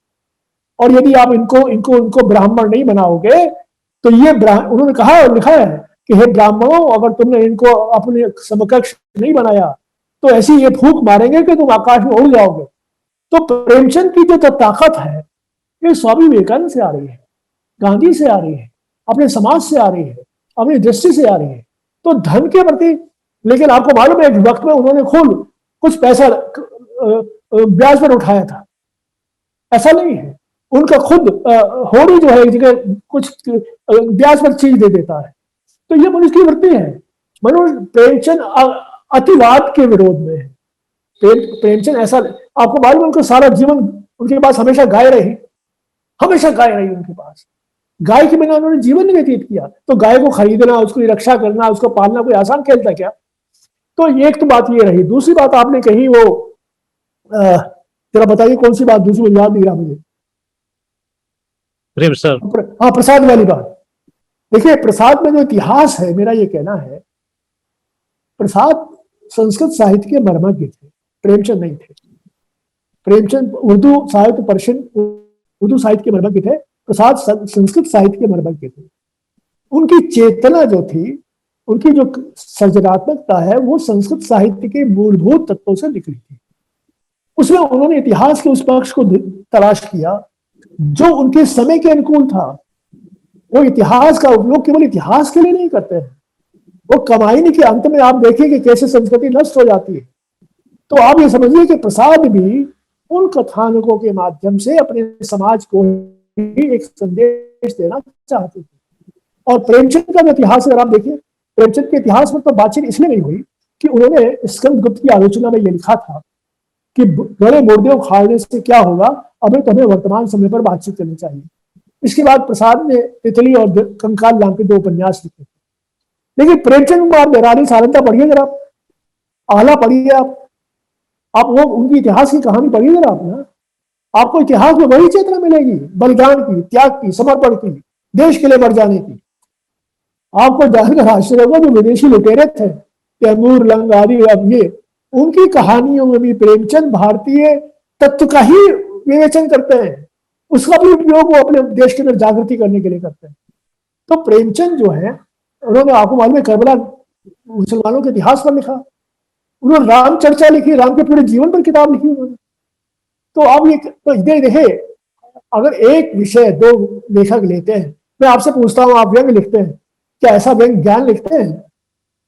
और यदि आप इनको ब्राह्मण नहीं बनाओगे तो ये उन्होंने कहा और लिखा है कि हे ब्राह्मणों, अगर तुमने इनको अपने समकक्ष नहीं बनाया तो ऐसी ये फूंक मारेंगे कि तुम आकाश में उड़ जाओगे। तो प्रेमचंद की जो ताकत है ये स्वामी विवेकानंद से आ रही है, गांधी से आ रही है, अपने समाज से आ रही है, अपनी दृष्टि से आ रही है। तो धन के प्रति, लेकिन आपको मालूम है एक वक्त में उन्होंने खुद कुछ पैसा ब्याज पर उठाया था, ऐसा नहीं है। उनका खुद होड़ी जो है एक जगह कुछ ब्याज पर चीज दे देता है। तो ये मनुष्य की वृत्ति है। मनुष्य, प्रेमचंद अतिवाद के विरोध में है। प्रेमचंद ऐसा, आपको मालूम है उनका सारा जीवन उनके पास हमेशा गाय रही उनके पास। गाय के बिना उन्होंने जीवन नहीं व्यतीत किया। तो गाय को खरीदना, उसकी रक्षा करना, उसको पालना कोई आसान खेल था क्या? तो एक तो बात ये रही। दूसरी बात आपने कही, वो जरा बताइए कौन सी बात, दूसरी याद नहीं रहा मुझे। प्रेम सर, हाँ, प्रसाद वाली बात। देखिए, प्रसाद में जो इतिहास है, मेरा ये कहना है, प्रसाद संस्कृत साहित्य के मर्मज्ञ थे, प्रेमचंद नहीं थे। प्रेमचंद उर्दू साहित्य, पर्शियन उर्दू साहित्य के मर्मज्ञ थे, प्रसाद संस्कृत साहित्य के मर्मज्ञ थे। उनकी चेतना जो थी, उनकी जो सृजनात्मकता है, वो संस्कृत साहित्य के मूलभूत तत्वों से निकली थी। उसमें उन्होंने इतिहास के उस पक्ष को तलाश किया जो उनके समय के अनुकूल था। वो इतिहास का उपयोग केवल इतिहास के लिए नहीं करते हैं, वो कमाई के अंत में आप देखिए कि कैसे संस्कृति नष्ट हो जाती है। तो आप ये समझिए कि प्रसाद भी उन कथानकों के माध्यम से अपने समाज को ही एक संदेश देना चाहते थे। और प्रेमचंद का इतिहास अगर आप देखिए, प्रेमचंद के इतिहास पर तो बातचीत इसलिए नहीं हुई कि उन्होंने स्कंदगुप्त की आलोचना में ये लिखा था कि बड़े मुर्दे उखाड़ने से क्या होगा, अभी तो हमें वर्तमान समय पर बातचीत करनी चाहिए। इसके बाद प्रसाद ने तितली और कंकाल नाम के 2 उपन्यास लिखे थे। लेकिन प्रेमचंद कुमार बैरानी सारंता पढ़िए जरा, आला पढ़िए आप वो उनकी इतिहास की कहानी पढ़िए जरा आप ना, आपको इतिहास में वही चेतना मिलेगी, बलिदान की, त्याग की, समर्पण की, देश के लिए मर जाने की। आपको जानकर आश्चर्य होगा जो विदेशी लुटेरे थे, तैमूर, लंग आदि, अब ये उनकी कहानियों में भी प्रेमचंद भारतीय तत्व का ही विवेचन करते हैं, उसका भी उपयोग वो अपने देश के अंदर जागृति करने के लिए करते हैं। तो प्रेमचंद जो है, उन्होंने आपको मालूम है करबला मुसलमानों के इतिहास पर लिखा, उन्होंने राम चर्चा लिखी, राम के पूरे जीवन पर किताब लिखी उन्होंने। तो आप ये तो देखे, अगर एक विषय 2 लेखक लेते हैं, मैं आपसे पूछता हूँ, आप व्यंग लिखते हैं, क्या ऐसा व्यंग ज्ञान लिखते हैं,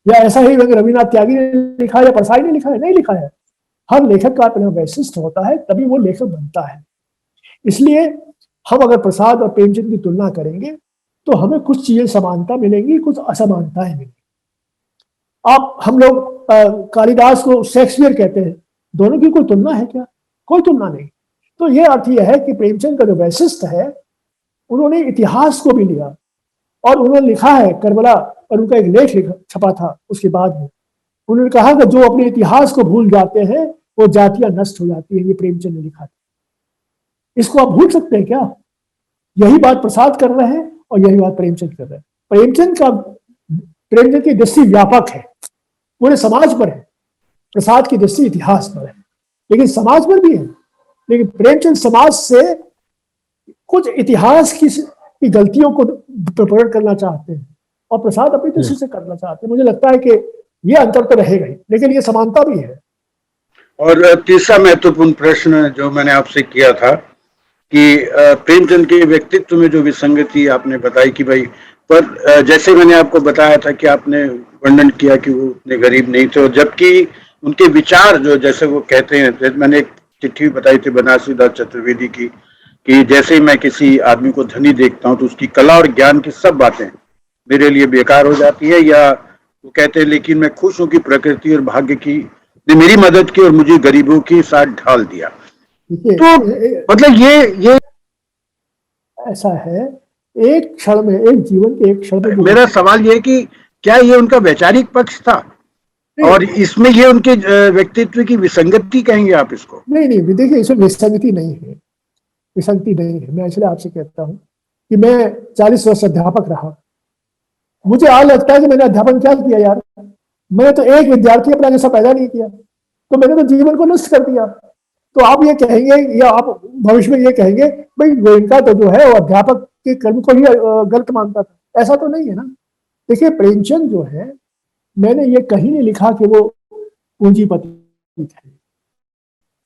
या ऐसा ही व्यंग रविन्द्रनाथ त्यागी ने लिखा है या परसाई ने लिखा है? नहीं लिखा है। हर लेखक का अपना वैशिष्ट होता है, तभी वो लेखक बनता है। इसलिए हम अगर प्रसाद और प्रेमचंद की तुलना करेंगे तो हमें कुछ चीजें समानता मिलेंगी, कुछ असमानताएं मिलेंगी। आप हम लोग कालिदास को शेक्सपियर कहते हैं, दोनों की कोई तुलना है क्या? कोई तुलना नहीं। तो ये अर्थ यह है कि प्रेमचंद का जो वैशिष्ट है, उन्होंने इतिहास को भी लिया और उन्होंने लिखा है करबला, और उनका एक लेख छपा था उसके बाद में, उन्होंने कहा कि जो अपने इतिहास को भूल जाते हैं वो जातियां नष्ट हो जाती है। ये प्रेमचंद ने लिखा था। इसको आप भूल सकते हैं क्या? यही बात प्रसाद कर रहे हैं और यही बात प्रेमचंद कर रहे हैं। प्रेमचंद की दृष्टि व्यापक है, पूरे समाज पर है, प्रसाद की दृष्टि इतिहास पर है, लेकिन समाज पर भी है। लेकिन प्रेमचंद समाज से कुछ इतिहास की गलतियों को प्रकट करना चाहते हैं और प्रसाद अपनी दृष्टि से करना चाहते हैं। मुझे लगता है कि ये अंतर तो रहेगा ही, लेकिन ये समानता भी है। और तीसरा महत्वपूर्ण प्रश्न जो मैंने आपसे किया था कि प्रेमचंद के व्यक्तित्व में जो विसंगति आपने बताई कि भाई, पर जैसे मैंने आपको बताया था कि आपने वर्णन किया कि वो उतने गरीब नहीं थे, और जबकि उनके विचार जो जैसे वो कहते हैं, मैंने एक चिट्ठी बताई थी बनारसी दास चतुर्वेदी की, कि जैसे ही मैं किसी आदमी को धनी देखता हूं तो उसकी कला और ज्ञान की सब बातें मेरे लिए बेकार हो जाती है, या वो कहते हैं लेकिन मैं खुश हूं कि प्रकृति और भाग्य की ने मेरी मदद की और मुझे गरीबों के साथ ढाल दिया। तो मतलब ये ऐसा है, एक क्षण में, एक जीवन के एक क्षण में। मेरा सवाल ये कि क्या ये उनका वैचारिक पक्ष था और इसमें ये उनके व्यक्तित्व की विसंगति कहेंगे आप इसको? नहीं, देखिए इसमें विसंगति नहीं है, विसंगति नहीं है। मैं इसलिए आपसे कहता हूं कि मैं 40 वर्ष अध्यापक रहा, मुझे आज लगता है कि मैंने अध्यापन क्या किया यार, मैंने तो एक विद्यार्थी अपना जैसा पैदा नहीं किया, तो मैंने तो जीवन को नष्ट कर दिया। तो आप ये कहेंगे या आप भविष्य में ये कहेंगे भाई गोयनका तो जो है वो अध्यापक के कर्म को ही गलत मानता था, ऐसा तो नहीं है ना। देखिए प्रेमचंद जो है, मैंने ये कहीं नहीं लिखा कि वो पूंजीपति थे,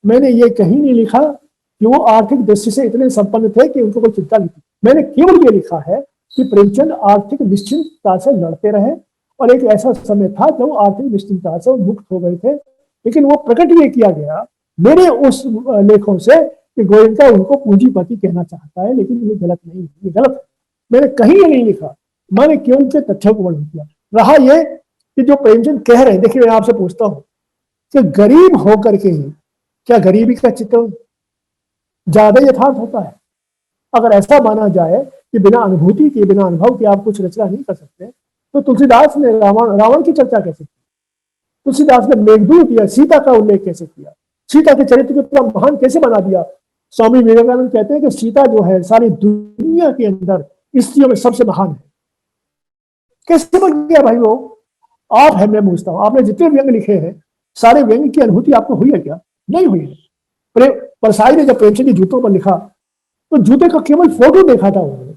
मैंने ये कहीं नहीं लिखा कि वो आर्थिक दृष्टि से इतने संपन्न थे कि उनको कोई चिंता नहीं थी। मैंने केवल ये लिखा है कि प्रेमचंद आर्थिक निश्चिंतता से लड़ते रहे और एक ऐसा समय था जब आर्थिक निश्चिंतता से मुक्त हो गए थे, लेकिन वो प्रकट ये किया गया मेरे उस लेखों से कि गोयनका उनको पूंजीपति कहना चाहता है, लेकिन ये गलत नहीं है, ये गलत है। मैंने कहीं ये नहीं लिखा, मैंने केवल उनके तथ्यों को वर्णन किया। रहा ये कि जो प्रेमचंद कह रहे हैं, देखिए मैं आपसे पूछता हूँ कि गरीब होकर के ही क्या गरीबी का चित्र ज्यादा यथार्थ होता है? अगर ऐसा माना जाए कि बिना अनुभूति के, बिना अनुभव के आप कुछ रचना नहीं कर सकते, तो तुलसीदास ने रावण की चर्चा कैसे की? तुलसीदास ने मेघदूत या सीता का उल्लेख कैसे किया? सीता के चरित्र को इतना महान कैसे बना दिया? स्वामी विवेकानंद कहते हैं कि सीता जो है सारी दुनिया के अंदर स्त्रियों में सबसे महान है। कैसे बन गया भाई वो? आप है, मैं पूछता हूँ, आपने जितने व्यंग लिखे हैं सारे व्यंग की अनुभूति आपको हुई है क्या? नहीं हुई है। परसाई ने जब प्रेमचंद के जूतों पर लिखा तो जूते का केवल फोटो देखा था उन्होंने,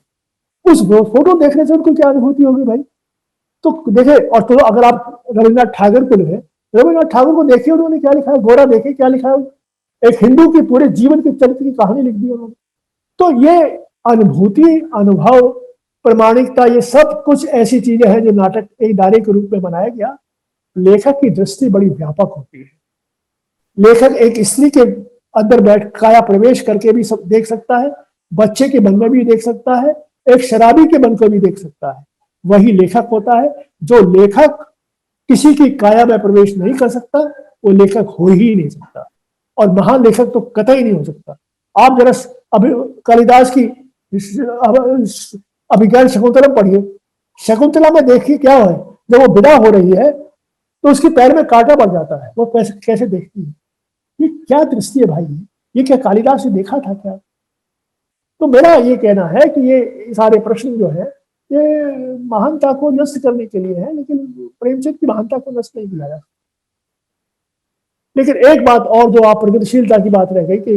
उस फोटो देखने से उनको क्या अनुभूति होगी भाई? तो देखे, और तो अगर आप रविन्द्रनाथ ठाकुर को लिखे, रविन्द्रनाथ ठाकुर को देखिए उन्होंने क्या लिखा है, गोरा देखिए क्या लिखा है, एक हिंदू की पूरे जीवन के चरित्र की कहानी लिख दी उन्होंने। तो ये अनुभूति, अनुभव प्रामाणिकता, ये सब कुछ ऐसी चीजें हैं जो नाटक एक दायरे के रूप में बनाया गया। लेखक की दृष्टि बड़ी व्यापक होती है। लेखक एक स्त्री के अंदर बैठ काया प्रवेश करके भी सब देख सकता है, बच्चे के मन में भी देख सकता है, एक शराबी के मन को भी देख सकता है। वही लेखक होता है। जो लेखक किसी की काया में प्रवेश नहीं कर सकता वो लेखक हो ही नहीं सकता, और महान लेखक तो कतई नहीं हो सकता। आप जरा अभी कालिदास की अभिज्ञान शकुंतलम पढ़िए। शकुंतला में देखिए क्या है, जब वो विदा हो रही है तो उसके पैर में कांटा पड़ जाता है, वो कैसे कैसे देखती है। ये क्या दृष्टि है भाई, ये क्या कालिदास ने देखा था क्या? तो मेरा ये कहना है कि ये सारे प्रश्न जो है ये महानता को नष्ट करने के लिए है, लेकिन प्रेमचंद की महानता को नष्ट नहीं किया जा। लेकिन एक बात और, जो आप प्रगतिशीलता की बात रह गई कि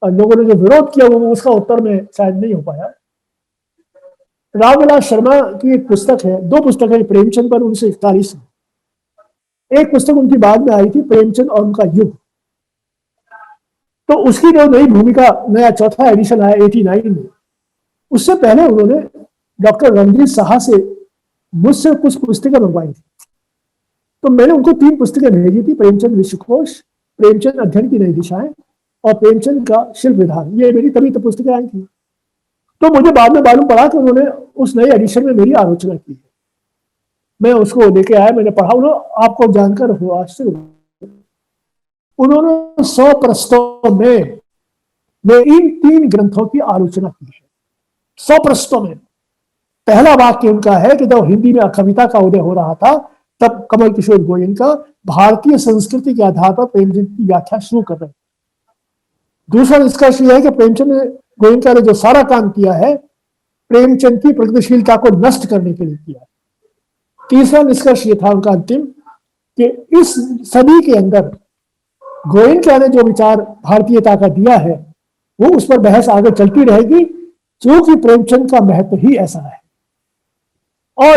लोगों ने जो विरोध किया वो उसका उत्तर में शायद नहीं हो पाया। रामविलास शर्मा की एक पुस्तक है, दो पुस्तक है प्रेमचंद पर 1941 में। एक पुस्तक उनकी बाद में आई थी, प्रेमचंद और उनका युग। तो उसकी जो नई भूमिका, नया चौथा एडिशन आया 89 में, उससे पहले उन्होंने डॉक्टर रणजीत साहा से मुझसे कुछ पुस्तकें मंगवाई थी। तो मैंने उनको 3 पुस्तकें भेजी थी, प्रेमचंद विश्वकोश, प्रेमचंद अध्ययन की नई दिशाएं और प्रेमचंद का शिल्प विधान। ये मेरी तभी तो पुस्तकें आई थी। तो मुझे बाद में मालूम पड़ा कि उन्होंने उस नए एडिशन में मेरी आलोचना की है। मैं उसको लेके आया, मैंने पढ़ा। उन्होंने, आपको जानकर हो आश्चर्य, उन्होंने 100 पृष्ठों में इन 3 ग्रंथों की आलोचना की है। 100 पृष्ठों में पहला वाक्य उनका है कि जब हिंदी में कविता का उदय हो रहा था तब कमल किशोर गोयनका भारतीय संस्कृति के आधार पर प्रेमचंद की व्याख्या शुरू कर रहे हैं। दूसरा निष्कर्ष यह है कि प्रेमचंद गोयनका ने जो सारा काम किया है प्रेमचंद की प्रगतिशीलता को नष्ट करने के लिए किया। तीसरा निष्कर्ष ये था उनका अंतिम, कि इस सदी के अंदर गोयनका ने जो विचार भारतीयता का दिया है वो उस पर बहस आगे चलती रहेगी, क्योंकि प्रेमचंद का महत्व ही ऐसा है। और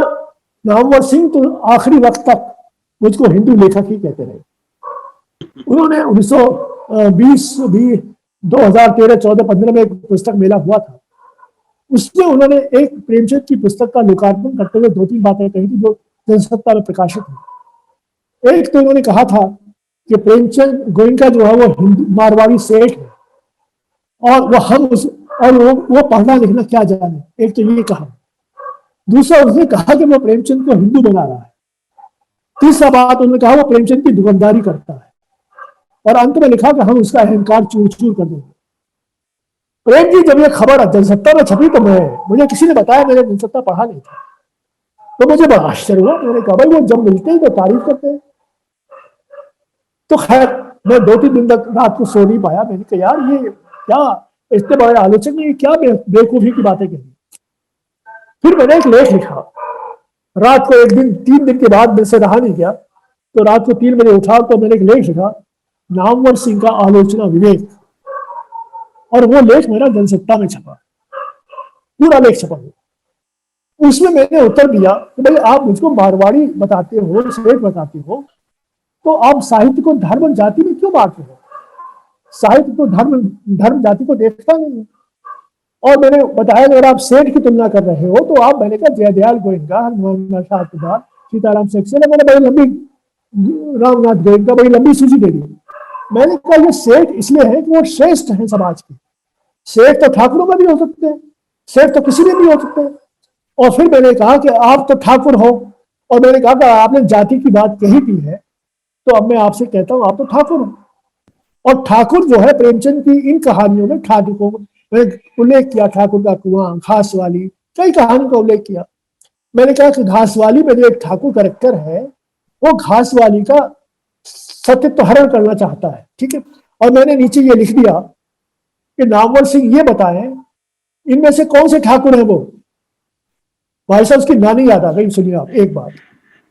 नामवर सिंह तो आखिरी वक्त तक मुझको हिंदू लेखक ही कहते रहे। उन्होंने 2013-14-15 में एक पुस्तक मेला हुआ था, उसमें उन्होंने एक प्रेमचंद की पुस्तक का लोकार्पण करते हुए 2-3 बातें कही थी जो जनसत्ता में प्रकाशित हुई। एक तो उन्होंने कहा था कि प्रेमचंद गोयनका जो है वो हिंदू मारवाड़ी सेठ है और वो पढ़ना लिखना क्या जाने, एक तो ये कहा। दूसरा उसने कहा कि वो प्रेमचंद को हिंदू बना रहा है। तीसरा बात उन्होंने कहा वो प्रेमचंद की दुकानदारी करता है, और अंत में लिखा कि हम उसका अहंकार चूर चूर कर देंगे। प्रेम जी, जब ये खबर जनसत्ता में छपी तो मुझे किसी ने बताया, मैंने जनसत्ता पढ़ा नहीं था, तो मुझे बड़ा आश्चर्य हुआ। मैंने कहा भाई वो जब मिलते हैं तो तारीफ करते हैं। तो खैर मैं 2-3 दिन तक रात को सो नहीं पाया। मैंने कहा यार ये क्या, इतने बड़े आलोचक ने क्या बेवकूफी की बातें कही। फिर मैंने एक लेख लिखा रात को, एक दिन 3 दिन के बाद मेरे से रहा नहीं गया, तो रात को 3 बजे उठा तो मैंने एक लेख लिखा, नामवर सिंह का आलोचना विवेक, और वो लेख मेरा जनसत्ता में छपा, पूरा लेख छपा। उसमें मैंने उत्तर दिया कि भाई आप मुझको मारवाड़ी बताते हो, सेठ बताते हो, तो आप साहित्य को धर्म और जाति में क्यों बांटते हो? साहित्य तो धर्म जाति को देखता नहीं है। और मैंने बताया अगर आप सेठ की तुलना कर रहे हो तो आप, मैंने कहा जयदयाल गोयनका, हनुमान शाह तुदार, सीताराम सक्सेना, मैंने बड़ी लंबी, रामनाथ गोयनका बड़ी लंबी सूची दे दी। मैंने कहा ये सेठ इसलिए है कि वो श्रेष्ठ है समाज के। सेठ तो ठाकुरों में भी हो सकते हैं, सेठ तो किसी में भी हो सकते हैं। और फिर मैंने कहा कि आप तो ठाकुर हो, और मैंने कहा कि आपने जाति की बात कही भी है, तो अब मैं आपसे कहता हूं आप तो ठाकुर हो। और ठाकुर जो है प्रेमचंद की इन कहानियों में ठाकुर को उल्लेख किया, ठाकुर का कुआं, घासवाली, कई कहानी का उल्लेख किया। मैंने कहा कि घासवाली में जो एक ठाकुर कैरेक्टर है वो घासवाली का सत्यत्व हरण करना चाहता है, ठीक है। और मैंने नीचे ये लिख दिया कि नामवर सिंह ये बताएं इनमें से कौन से ठाकुर है वो। भाई साहब उसकी नानी याद आ गई, सुनिए आप एक बात।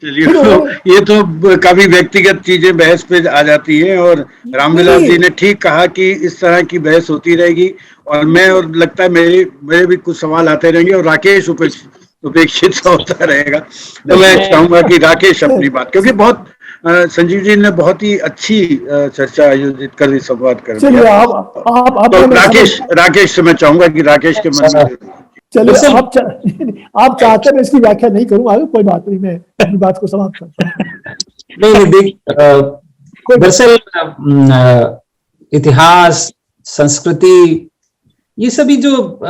चलिए, तो ये तो काफी व्यक्तिगत चीजें बहस पे आ जाती हैं, और रामविलास जी ने ठीक कहा कि इस तरह की बहस होती रहेगी, और लगता है मेरे भी कुछ सवाल आते रहेंगे, और राकेश उपेक्षित सा होता रहेगा। तो मैं चाहूंगा कि राकेश अपनी बात, क्योंकि बहुत संजीव जी ने बहुत ही अच्छी चर्चा आयोजित कर संवाद कर दिया। तो राकेश से मैं चाहूंगा कि राकेश के मन में चलिए वैसे- आप चाहते हैं मैं इसकी व्याख्या नहीं करूं आगे, कोई बात नहीं, मैं अपनी बात को समाप्त करता हूं। नहीं देख, दरअसल इतिहास, संस्कृति, ये सभी जो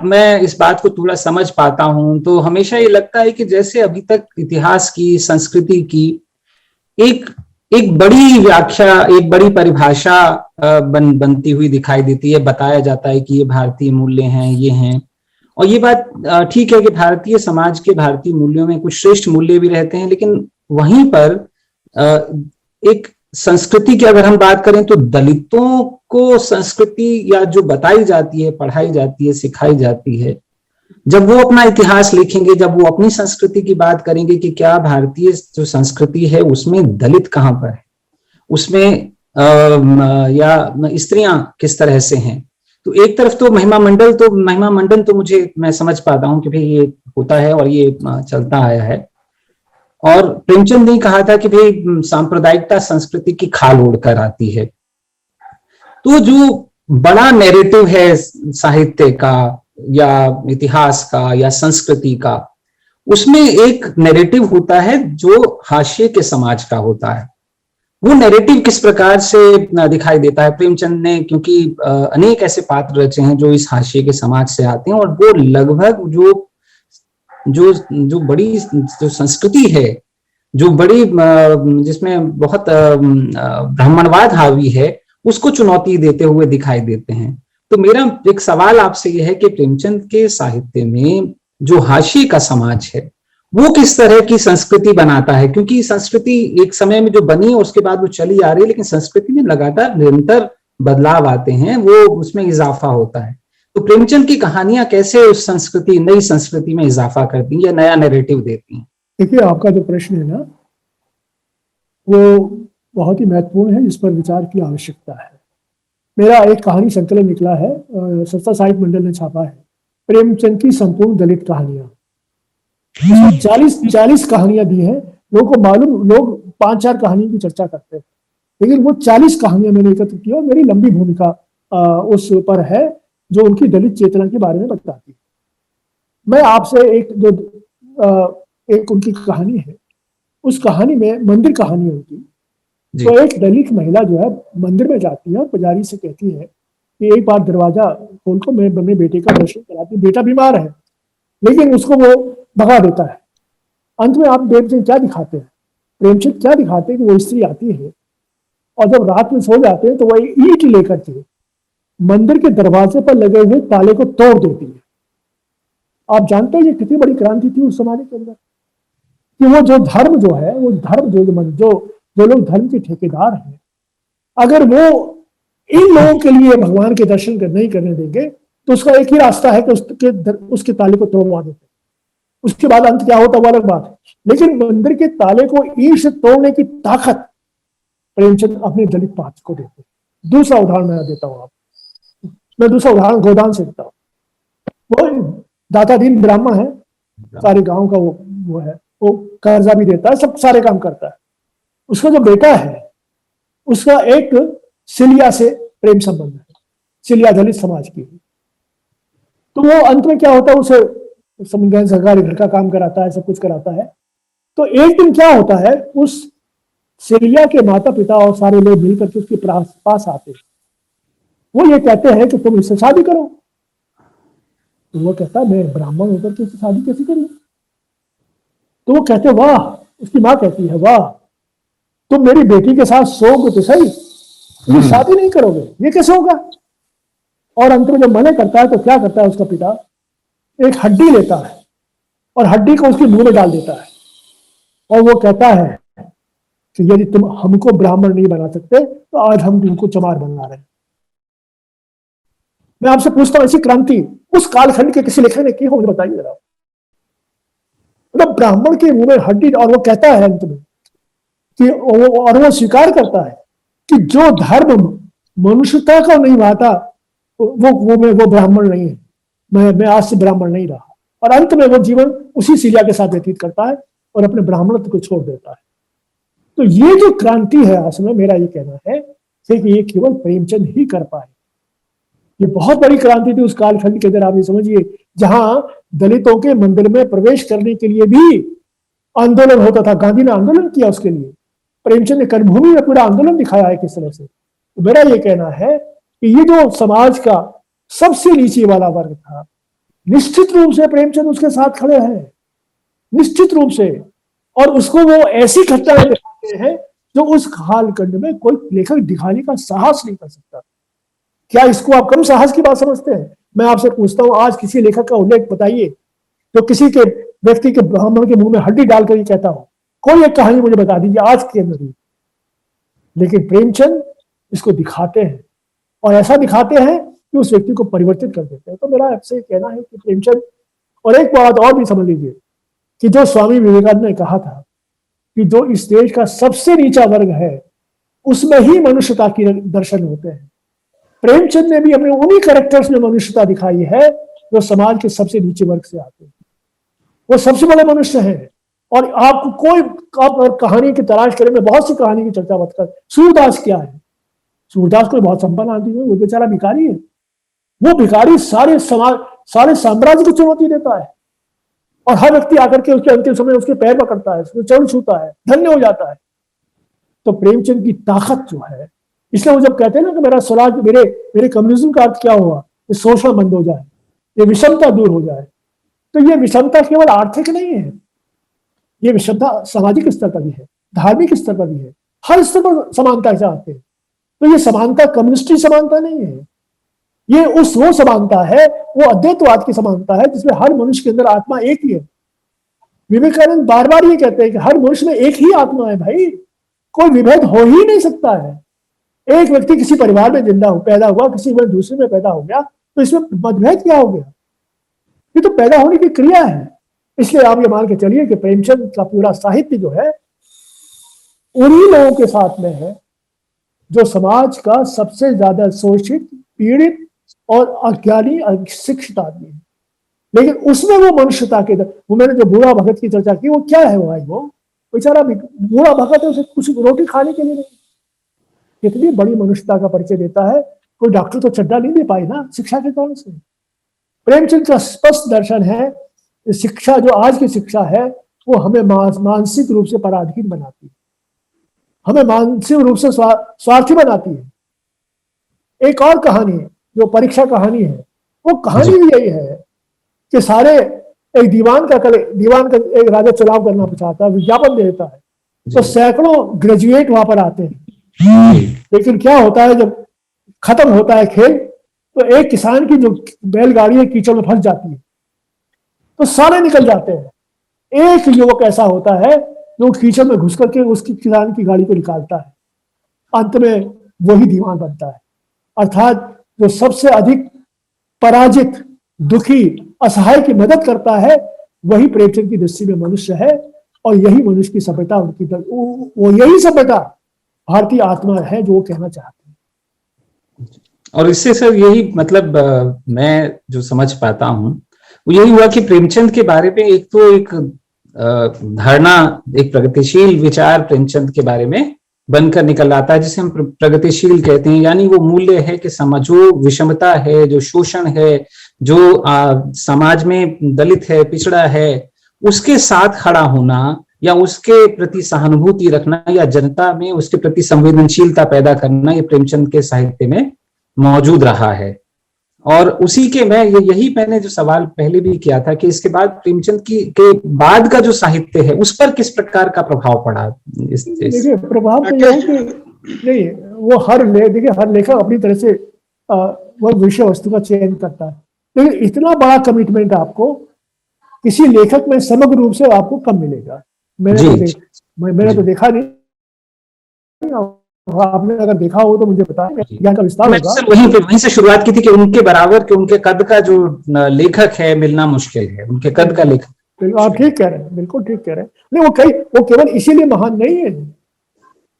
मैं इस बात को थोड़ा समझ पाता हूं, तो हमेशा ये लगता है कि जैसे अभी तक इतिहास की, संस्कृति की एक बड़ी व्याख्या, एक बड़ी परिभाषा बनती हुई दिखाई देती है। बताया जाता है कि ये भारतीय मूल्य हैं, ये हैं, और ये बात ठीक है कि भारतीय समाज के, भारतीय मूल्यों में कुछ श्रेष्ठ मूल्य भी रहते हैं, लेकिन वहीं पर एक संस्कृति की अगर हम बात करें तो दलितों को संस्कृति या जो बताई जाती है, पढ़ाई जाती है, सिखाई जाती है, जब वो अपना इतिहास लिखेंगे, जब वो अपनी संस्कृति की बात करेंगे कि क्या भारतीय जो संस्कृति है उसमें दलित कहां पर है, उसमें या स्त्रियां किस तरह से हैं, तो एक तरफ तो महिमा मंडन तो मुझे, मैं समझ पाता हूं कि भाई ये होता है और ये चलता आया है। और प्रेमचंद ने कहा था कि भाई सांप्रदायिकता संस्कृति की खाल ओढ़कर आती है। तो जो बड़ा नैरेटिव है साहित्य का या इतिहास का या संस्कृति का, उसमें एक नैरेटिव होता है जो हाशिए के समाज का होता है। वो नैरेटिव किस प्रकार से दिखाई देता है प्रेमचंद ने, क्योंकि अनेक ऐसे पात्र रचे हैं जो इस हाशिए के समाज से आते हैं, और वो लगभग जो बड़ी जो संस्कृति है, जो बड़ी जिसमें बहुत ब्राह्मणवाद हावी है, उसको चुनौती देते हुए दिखाई देते हैं। तो मेरा एक सवाल आपसे यह है कि प्रेमचंद के साहित्य में जो हाशिए का समाज है वो किस तरह की संस्कृति बनाता है, क्योंकि संस्कृति एक समय में जो बनी उसके बाद वो चली आ रही है, लेकिन संस्कृति में लगातार निरंतर बदलाव आते हैं, वो उसमें इजाफा होता है। तो प्रेमचंद की कहानियां कैसे उस संस्कृति, नई संस्कृति में इजाफा करती हैं या नया नैरेटिव देती हैं? देखिए, आपका जो प्रश्न है ना, वो बहुत ही महत्वपूर्ण है, जिस पर विचार की आवश्यकता है। मेरा एक कहानी संकलन निकला है, संस्था साहित्य मंडल ने छापा है, प्रेमचंद की संपूर्ण दलित कहानियां। 40 कहानियां दी हैं। लोगों को मालूम, लोग 5-4 कहानियों की चर्चा करते हैं, लेकिन वो 40 कहानियां मैंने एकत्र की और मेरी लंबी भूमिका उस पर है, जो उनकी दलित चेतना के बारे में बताती है। मैं आपसे एक उनकी कहानी है, उस कहानी में मंदिर कहानी है उनकी। तो एक दलित महिला जो है मंदिर में जाती है और पुजारी से कहती है कि एक बार दरवाजा खोल को, मैं अपने बेटे का दर्शन कराती हूँ, बेटा बीमार है, लेकिन उसको वो भगा देता है। अंत में आप प्रेमचंद क्या दिखाते हैं? प्रेमचंद क्या दिखाते हैं कि वो स्त्री आती है और जब रात में सो जाते हैं तो वह ईंट लेकर के मंदिर के दरवाजे पर लगे हुए ताले को तोड़ देती है। आप जानते हैं ये कितनी बड़ी क्रांति थी उस समाज के अंदर, कि वो जो धर्म जो है, वो धर्म जो लोग धर्म के ठेकेदार हैं, अगर वो इन लोगों के लिए भगवान के दर्शन नहीं करने देंगे तो उसका एक ही रास्ता है कि उसके ताले को तोड़वा देते। उसके बाद अंत क्या होता वो अलग बात है, लेकिन मंदिर के ताले को ईंट से तोड़ने की ताकत प्रेमचंद अपने दलित पात्र को देते। दूसरा उदाहरण मैं देता हूँ आपको, मैं दूसरा उदाहरण गोदान से देता हूँ। वो दाता दीन ब्राह्मण है, सारे गांव का वो है, वो कर्जा भी देता है, सब सारे काम करता है। उसका जो बेटा है, उसका एक सिलिया से प्रेम संबंध है, सिलिया दलित समाज की। तो वो अंत में क्या होता है, उसे सरकारी घर का काम कराता है, सब कुछ कराता है। तो एक दिन क्या होता है, उस सिलिया के माता पिता और सारे लोग मिलकर के उसके पास आते हैं। वो ये कहते हैं कि तुम इससे शादी करो। तो वो कहता है मैं ब्राह्मण होकर के इससे शादी कैसे करूं? तो वो कहते वाह, उसकी माँ कहती है वाह, तुम मेरी बेटी के साथ सोओगे तो सही, तुम शादी नहीं करोगे, ये कैसे होगा? और अंत में जब मना करता है तो क्या करता है उसका पिता, एक हड्डी लेता है और हड्डी को उसके मुंह में डाल देता है, और वो कहता है कि यदि तुम हमको ब्राह्मण नहीं बना सकते तो आज हम तुमको चमार बना रहे हैं। मैं आपसे पूछता हूं, ऐसी क्रांति उस कालखंड के किसी लेखक ने की हो, मुझे बताइए जरा। मतलब ब्राह्मण के मुंह में हड्डी, और वो कहता है अंत में कि वो स्वीकार करता है कि जो धर्म मनुष्यता को नहीं भाता वो ब्राह्मण नहीं है, मैं आज से ब्राह्मण नहीं रहा। और अंत में वो जीवन उसी सिलिया के साथ व्यतीत करता है और अपने ब्राह्मणत्व को छोड़ देता है। तो ये जो क्रांति है, असल में मेरा ये कहना है कि ये केवल प्रेमचंद ही कर पाए। ये बहुत बड़ी क्रांति थी उस कालखंड के अंदर, आप ये समझिए, जहां दलितों के मंदिर में प्रवेश करने के लिए भी आंदोलन होता था। गांधी ने आंदोलन किया उसके लिए, प्रेमचंद ने कर्मभूमि में पूरा आंदोलन दिखाया है किस तरह से। तो मेरा ये कहना है कि ये जो समाज का सबसे नीचे वाला वर्ग था, निश्चित रूप से प्रेमचंद उसके साथ खड़े हैं, निश्चित रूप से। और उसको वो ऐसी घटनाएं दिखाते हैं जो उस कालखंड में कोई लेखक दिखाने का साहस नहीं कर सकता। क्या इसको आप कम साहस की बात समझते हैं? मैं आपसे पूछता हूं, आज किसी लेखक का उल्लेख बताइए तो किसी के व्यक्ति के ब्राह्मण के मुंह में हड्डी डालकर ही कहता हो। कोई एक कहानी मुझे बता दीजिए आज के अंदर ही। लेकिन प्रेमचंद इसको दिखाते हैं, और ऐसा दिखाते हैं कि उस व्यक्ति को परिवर्तित कर देते हैं। तो मेरा आपसे कहना है कि प्रेमचंद, और एक बात और भी समझ लीजिए कि जो स्वामी विवेकानंद ने कहा था कि जो इस देश का सबसे नीचा वर्ग है उसमें ही मनुष्यता की दर्शन होते हैं, प्रेमचंद ने भी अपने उन्हीं कैरेक्टर्स में मनुष्यता दिखाई है जो समाज के सबसे नीचे वर्ग से आते हैं। वो सबसे बड़े मनुष्य हैं। और आपको कोई आप कहानी की तलाश करें, मैं बहुत सी कहानी की चर्चा मत कर। सूरदास क्या है? सूरदास कोई बहुत संपन्न आदमी है, वो बेचारा भिखारी है। वो भिखारी सारे समाज, सारे साम्राज्य को चुनौती देता है, और हर व्यक्ति आकर के उसके अंतिम समय उसके पैर पकड़ता है, उसके चरण छूता है, धन्य हो जाता है। तो प्रेमचंद की ताकत जो है, इसलिए वो जब कहते हैं ना कि मेरा स्वराज, मेरे कम्युनिज्म का अर्थ क्या हुआ, ये शोषण बंद हो जाए, ये विषमता दूर हो जाए। तो ये विषमता केवल आर्थिक नहीं है, ये विषमता सामाजिक स्तर पर भी है, धार्मिक स्तर पर भी है, हर स्तर पर समानता चाहते हैं। तो ये समानता कम्युनिस्टी समानता नहीं है, ये वो समानता है, वो अद्वैतवाद की समानता है जिसमें हर मनुष्य के अंदर आत्मा एक ही है। विवेकानंद बार बार ये कहते हैं कि हर मनुष्य में एक ही आत्मा है भाई, कोई विभेद हो ही नहीं सकता है। एक व्यक्ति किसी परिवार में जिंदा पैदा हुआ, किसी में दूसरे में पैदा हो गया, तो इसमें मतभेद क्या हो गया? ये तो पैदा होने की क्रिया है। इसलिए आप ये मान के चलिए कि प्रेमचंद का पूरा साहित्य जो है उन्हीं लोगों के साथ में है जो समाज का सबसे ज्यादा शोषित, पीड़ित और अज्ञानी, अशिक्षित आदमी है। लेकिन उसमें वो मनुष्यता के, वो मैंने जो बूढ़ा भगत की चर्चा की, वो क्या है वो भाई? वो बेचारा बूढ़ा भगत है, उसे कुछ रोटी खाने के लिए नहीं। कितनी बड़ी मनुष्यता का परिचय देता है। कोई डॉक्टर तो चड्डा नहीं दे पाए ना शिक्षा के कारण से। प्रेमचंद का स्पष्ट दर्शन है, शिक्षा जो आज की शिक्षा है वो हमें मानसिक रूप से पराधीन बनाती है, हमें मानसिक रूप से स्वार्थी बनाती है। एक और कहानी है जो परीक्षा कहानी है, वो कहानी भी यही है कि सारे एक दीवान का एक राजा चुनाव करना चाहता है, विज्ञापन दे देता है, तो सैकड़ों ग्रेजुएट वहां पर आते हैं। लेकिन क्या होता है जब खत्म होता है खेल, तो एक किसान की जो बैलगाड़ी है कीचड़ में फंस जाती है, तो सारे निकल जाते हैं। एक युवक ऐसा होता है जो कीचड़ में घुस करके उसकी किसान की गाड़ी को निकालता है, अंत में वही दीवान बनता है। अर्थात जो सबसे अधिक पराजित, दुखी, असहाय की मदद करता है, वही प्रेमचंद की दृष्टि में मनुष्य है। और यही मनुष्य की सभ्यता, उनकी वो यही सभ्यता भारतीय आत्मा है जो वो कहना चाहते हैं। और इससे सर यही मतलब मैं जो समझ पाता हूं वो यही हुआ कि प्रेमचंद के बारे में एक तो एक धारणा, एक प्रगतिशील विचार प्रेमचंद के बारे में बनकर निकल आता है, जिसे हम प्रगतिशील कहते हैं। यानी वो मूल्य है कि जो विषमता है, जो शोषण है, जो समाज में दलित है, पिछड़ा है, उसके साथ खड़ा होना या उसके प्रति सहानुभूति रखना या जनता में उसके प्रति संवेदनशीलता पैदा करना, ये प्रेमचंद के साहित्य में मौजूद रहा है। और उसी के यही मैंने जो सवाल पहले भी किया था कि इसके बाद प्रेमचंद के बाद का जो साहित्य है उस पर किस प्रकार का प्रभाव पड़ा? देखिए प्रभाव तो यह है कि नहीं, वो हर लेखक अपनी तरह से वो विषय वस्तु का चयन करता है, लेकिन इतना बड़ा कमिटमेंट आपको किसी लेखक में समग्र रूप से आपको कम मिलेगा। मैंने तो देखा नहीं, आपने अगर देखा हो तो मुझे बताएं, ज्ञान का विस्तार होगा। वहीं से शुरुआत की थी कि उनके बराबर के, उनके कद का जो लेखक है मिलना मुश्किल है, उनके कद का लेखक। आप ठीक कह रहे हैं, बिल्कुल ठीक कह रहे हैं। नहीं, वो केवल इसीलिए महान नहीं है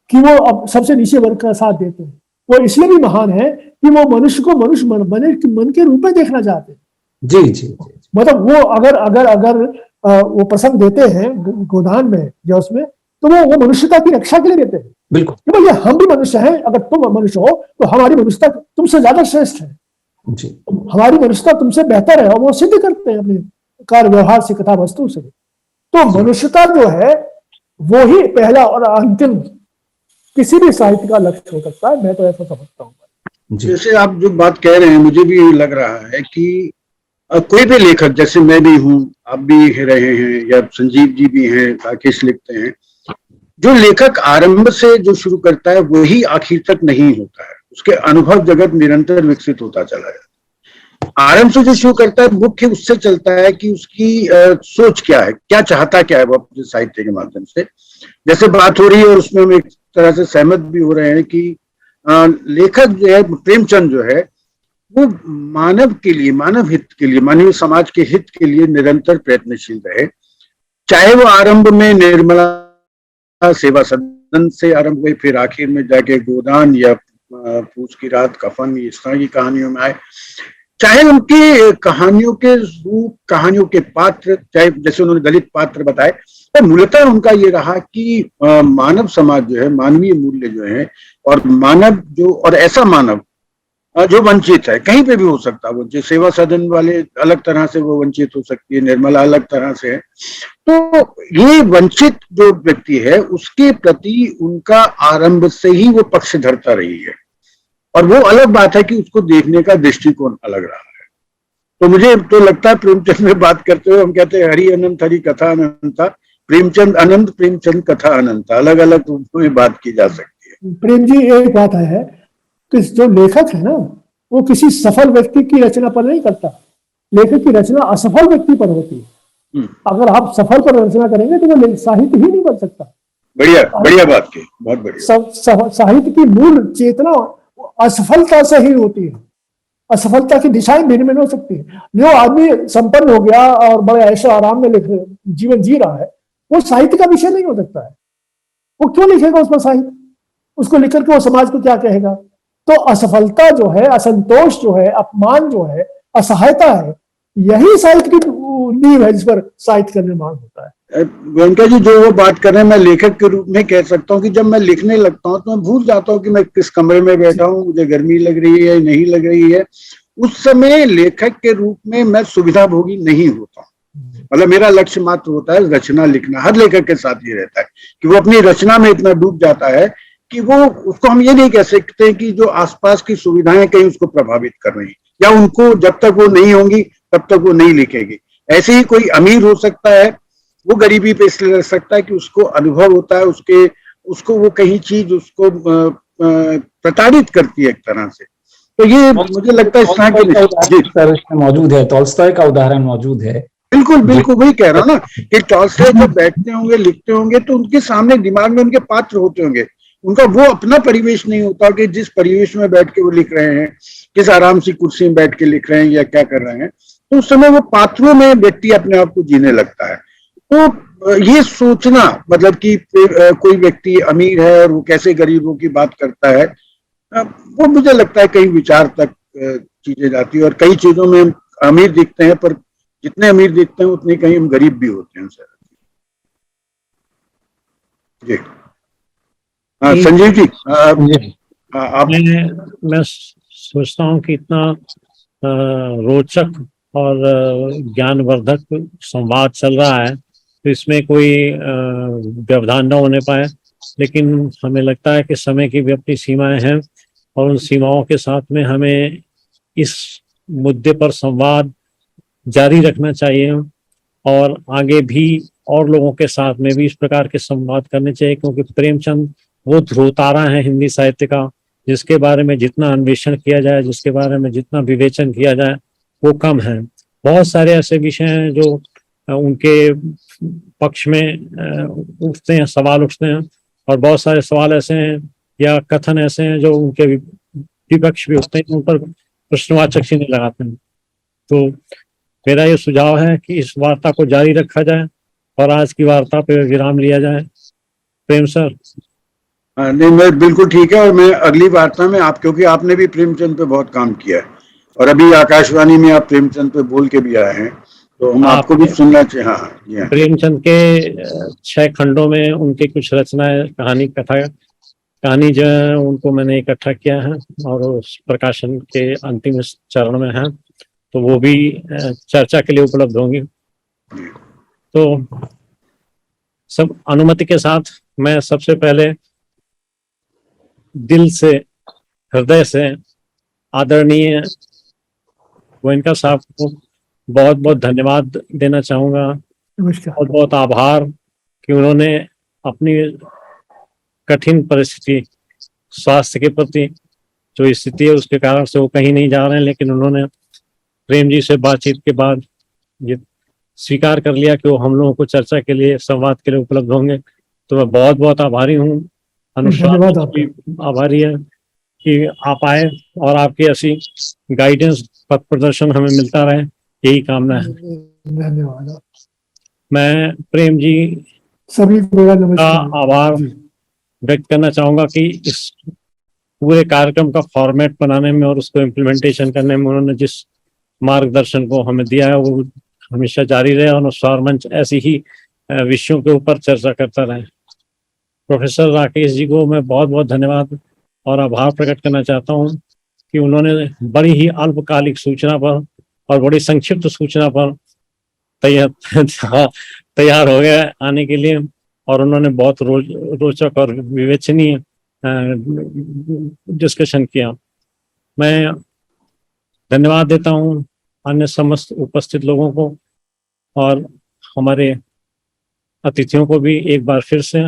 कि वो अब सबसे नीचे वर्ग का साथ देते हैं, वो इसलिए भी महान है कि वो मनुष्य को मनुष्य मन के रूप में देखना चाहते हैं। जी। मतलब वो अगर वो प्रसंग देते हैं गोदान में या उसमें, तो वो मनुष्यता की रक्षा के लिए देते हैं। बिल्कुल, कि भैया हम भी मनुष्य हैं, अगर तुम मनुष्य हो तो हमारी मनुष्यता तुमसे ज्यादा श्रेष्ठ है। जी हमारी मनुष्यता तुमसे बेहतर है, और वो सिद्ध करते हैं अपने कार्य व्यवहार से, कथा वस्तु से। तो मनुष्यता जो है वो ही पहला और अंतिम किसी भी साहित्य का लक्ष्य हो सकता है, मैं तो ऐसा समझता हूँ। जी जैसे आप जो बात कह रहे हैं, मुझे भी ये लग रहा है कि कोई भी लेखक, जैसे मैं भी हूँ, आप भी रहे हैं, या संजीव जी भी हैं, राकेश लिखते हैं, जो लेखक आरंभ से जो शुरू करता है वही आखिर तक नहीं होता है। उसके अनुभव जगत निरंतर विकसित होता चला जाता है। आरंभ से जो शुरू करता है मुख्य उससे चलता है कि उसकी सोच क्या है, क्या चाहता क्या है वो अपने साहित्य के माध्यम से। जैसे बात हो रही है और उसमें हम एक तरह से सहमत भी हो रहे हैं कि लेखक जो है प्रेमचंद जो है वो मानव के लिए, मानव हित के लिए, मानवीय समाज के हित के लिए निरंतर प्रयत्नशील रहे। चाहे वो आरंभ में निर्मला सेवा सदन से आरंभ हुए, फिर आखिर में जाके गोदान या पूछ की रात, कफन, इस तरह की कहानियों में आए। चाहे उनकी कहानियों के रूप, कहानियों के पात्र, चाहे जैसे उन्होंने दलित पात्र बताए, तो मूलतः उनका ये रहा कि मानव समाज जो है, मानवीय मूल्य जो है, और मानव जो, और ऐसा मानव जो वंचित है, कहीं पे भी हो सकता है। वो जो सेवा सदन वाले अलग तरह से वो वंचित हो सकती है, निर्मला अलग तरह से है। तो ये वंचित जो व्यक्ति है उसके प्रति उनका आरंभ से ही वो पक्ष धरता रही है, और वो अलग बात है कि उसको देखने का दृष्टिकोण अलग रहा है। तो मुझे तो लगता है प्रेमचंद में बात करते हुए हम कहते हैं हरि अनंत, हरि कथा अनंता, प्रेमचंद अनंत, प्रेमचंद कथा अनंता, अलग अलग रूपों में बात की जा सकती है। प्रेम जी, एक बात है कि जो लेखक है ना, वो किसी सफल व्यक्ति की रचना पर नहीं करता। लेखक की रचना असफल व्यक्ति पर होती है। अगर आप सफल पर रचना करेंगे तो वो साहित्य ही नहीं बन सकता। बढ़िया बढ़िया बात की, बहुत बढ़िया। साहित्य की मूल चेतना असफलता से ही होती है। असफलता की दिशाएं भिन्न भिन्न हो सकती है। जो आदमी संपन्न हो गया और बड़े ऐशो आराम में जीवन जी रहा है, वो साहित्य का विषय नहीं हो सकता है। वो क्यों लिखेगा उस पर साहित्य? उसको लिख करके वो समाज को क्या कहेगा? तो असफलता जो है, असंतोष जो है, अपमान जो है, असहायता है, यही साहित्य की नींव है जिस पर साहित्य का निर्माण होता है। गोयनका जी जो वो बात कर रहे हैं, मैं लेखक के रूप में कह सकता हूँ कि जब मैं लिखने लगता हूँ तो मैं भूल जाता हूँ कि मैं किस कमरे में बैठा हूँ, मुझे गर्मी लग रही है नहीं लग रही है। उस समय लेखक के रूप में मैं सुविधाभोगी नहीं होता हूँ। मतलब मेरा लक्ष्य मात्र होता है रचना लिखना। हर लेखक के साथ ये रहता है कि वो अपनी रचना में इतना डूब जाता है कि वो, उसको हम ये नहीं कह सकते कि जो आसपास की सुविधाएं कहीं उसको प्रभावित कर रही हैं, या उनको जब तक वो नहीं होंगी तब तक वो नहीं लिखेगी। ऐसे ही कोई अमीर हो सकता है, वो गरीबी पे इसलिए रह सकता है कि उसको अनुभव होता है, उसको वो कहीं चीज उसको प्रताड़ित करती है एक तरह से। तो ये मुझे लगता है इस तरह के मौजूद है, टॉल्स्टॉय का उदाहरण मौजूद है। बिल्कुल बिल्कुल वही कह रहा हूँ ना कि टॉल्स्टॉय जब बैठते होंगे, लिखते होंगे, तो उनके सामने दिमाग में उनके पात्र होते होंगे। उनका वो अपना परिवेश नहीं होता कि जिस परिवेश में बैठ के वो लिख रहे हैं, किस आराम से कुर्सी में बैठ के लिख रहे हैं या क्या कर रहे हैं। तो उस समय वो पात्रों में व्यक्ति अपने आप को जीने लगता है। तो ये सोचना, मतलब कि कोई व्यक्ति अमीर है और वो कैसे गरीबों की बात करता है, वो मुझे लगता है कई विचार तक चीजें जाती है। और कई चीजों में हम अमीर दिखते हैं, पर जितने अमीर दिखते हैं उतने कहीं हम गरीब भी होते हैं सर। जी हाँ संजीव जी, आप। मैं सोचता हूँ कि इतना रोचक और ज्ञानवर्धक संवाद चल रहा है, तो इसमें कोई व्यवधान न होने पाए। लेकिन हमें लगता है कि समय की भी अपनी सीमाएं हैं, और उन सीमाओं के साथ में हमें इस मुद्दे पर संवाद जारी रखना चाहिए, और आगे भी और लोगों के साथ में भी इस प्रकार के संवाद करने चाहिए। क्योंकि प्रेमचंद वो ध्रुवतारा है हिंदी साहित्य का, जिसके बारे में जितना अन्वेषण किया जाए, जिसके बारे में जितना विवेचन किया जाए, वो कम है। बहुत सारे ऐसे विषय हैं जो उनके पक्ष में उठते हैं, सवाल उठते हैं, और बहुत सारे सवाल ऐसे हैं या कथन ऐसे हैं जो उनके विपक्ष भी होते हैं, उन पर प्रश्नवाचक चिन्ह लगाते हैं। तो मेरा ये सुझाव है कि इस वार्ता को जारी रखा जाए और आज की वार्ता पे विराम लिया जाए। प्रेम सर। नहीं, मैं बिल्कुल ठीक है। और मैं अगली वार्ता में आप, क्योंकि आपने भी प्रेमचंद पे बहुत काम किया है और अभी आकाशवाणी में आप प्रेमचंद पे बोल के भी आए हैं, तो हम आपको भी सुनना चाहिए। हाँ, प्रेमचंद के 6 खंडों में उनके कुछ रचनाएं, कहानी, कथा कहानी जो है उनको मैंने इकट्ठा किया है और उस प्रकाशन के अंतिम चरण में है, तो वो भी चर्चा के लिए उपलब्ध होंगी। तो सब अनुमति के साथ मैं सबसे पहले दिल से, हृदय से आदरणीय गोयनका साहब को बहुत बहुत धन्यवाद देना चाहूँगा। नमस्कार। बहुत बहुत आभार कि उन्होंने अपनी कठिन परिस्थिति, स्वास्थ्य के प्रति जो स्थिति है उसके कारण से वो कहीं नहीं जा रहे हैं, लेकिन उन्होंने प्रेम जी से बातचीत के बाद ये स्वीकार कर लिया कि वो हम लोगों को चर्चा के लिए, संवाद के लिए उपलब्ध होंगे। तो मैं बहुत बहुत आभारी हूँ। धन्यवाद अनुष्का भी आभारी है कि आप आए और आपकी ऐसी गाइडेंस, पथ प्रदर्शन हमें मिलता रहे, यही कामना है। धन्यवाद। मैं प्रेम जी सभी को मेरा का नमस्कार। आभार व्यक्त करना चाहूंगा कि इस पूरे कार्यक्रम का फॉर्मेट बनाने में और उसको इम्प्लीमेंटेशन करने में उन्होंने जिस मार्गदर्शन को हमें दिया है वो हमेशा जारी रहे और सौर मंच ऐसी ही विषयों के ऊपर चर्चा करता रहे। प्रोफेसर राकेश जी को मैं बहुत बहुत धन्यवाद और आभार प्रकट करना चाहता हूँ कि उन्होंने बड़ी ही अल्पकालिक सूचना पर और बड़ी संक्षिप्त सूचना पर तैयार हो गए आने के लिए, और उन्होंने बहुत रोचक और विवेचनीय डिस्कशन किया। मैं धन्यवाद देता हूँ अन्य समस्त उपस्थित लोगों को और हमारे अतिथियों को भी एक बार फिर से,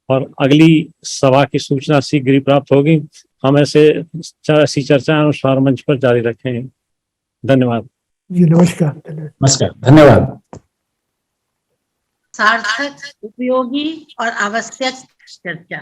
और अगली सभा की सूचना शीघ्र ही प्राप्त होगी। हम ऐसी चर्चाएं सौर मंच पर जारी रखेंगे। धन्यवाद जी। नमस्कार। नमस्कार, धन्यवाद। सार्थक, उपयोगी और आवश्यक चर्चा।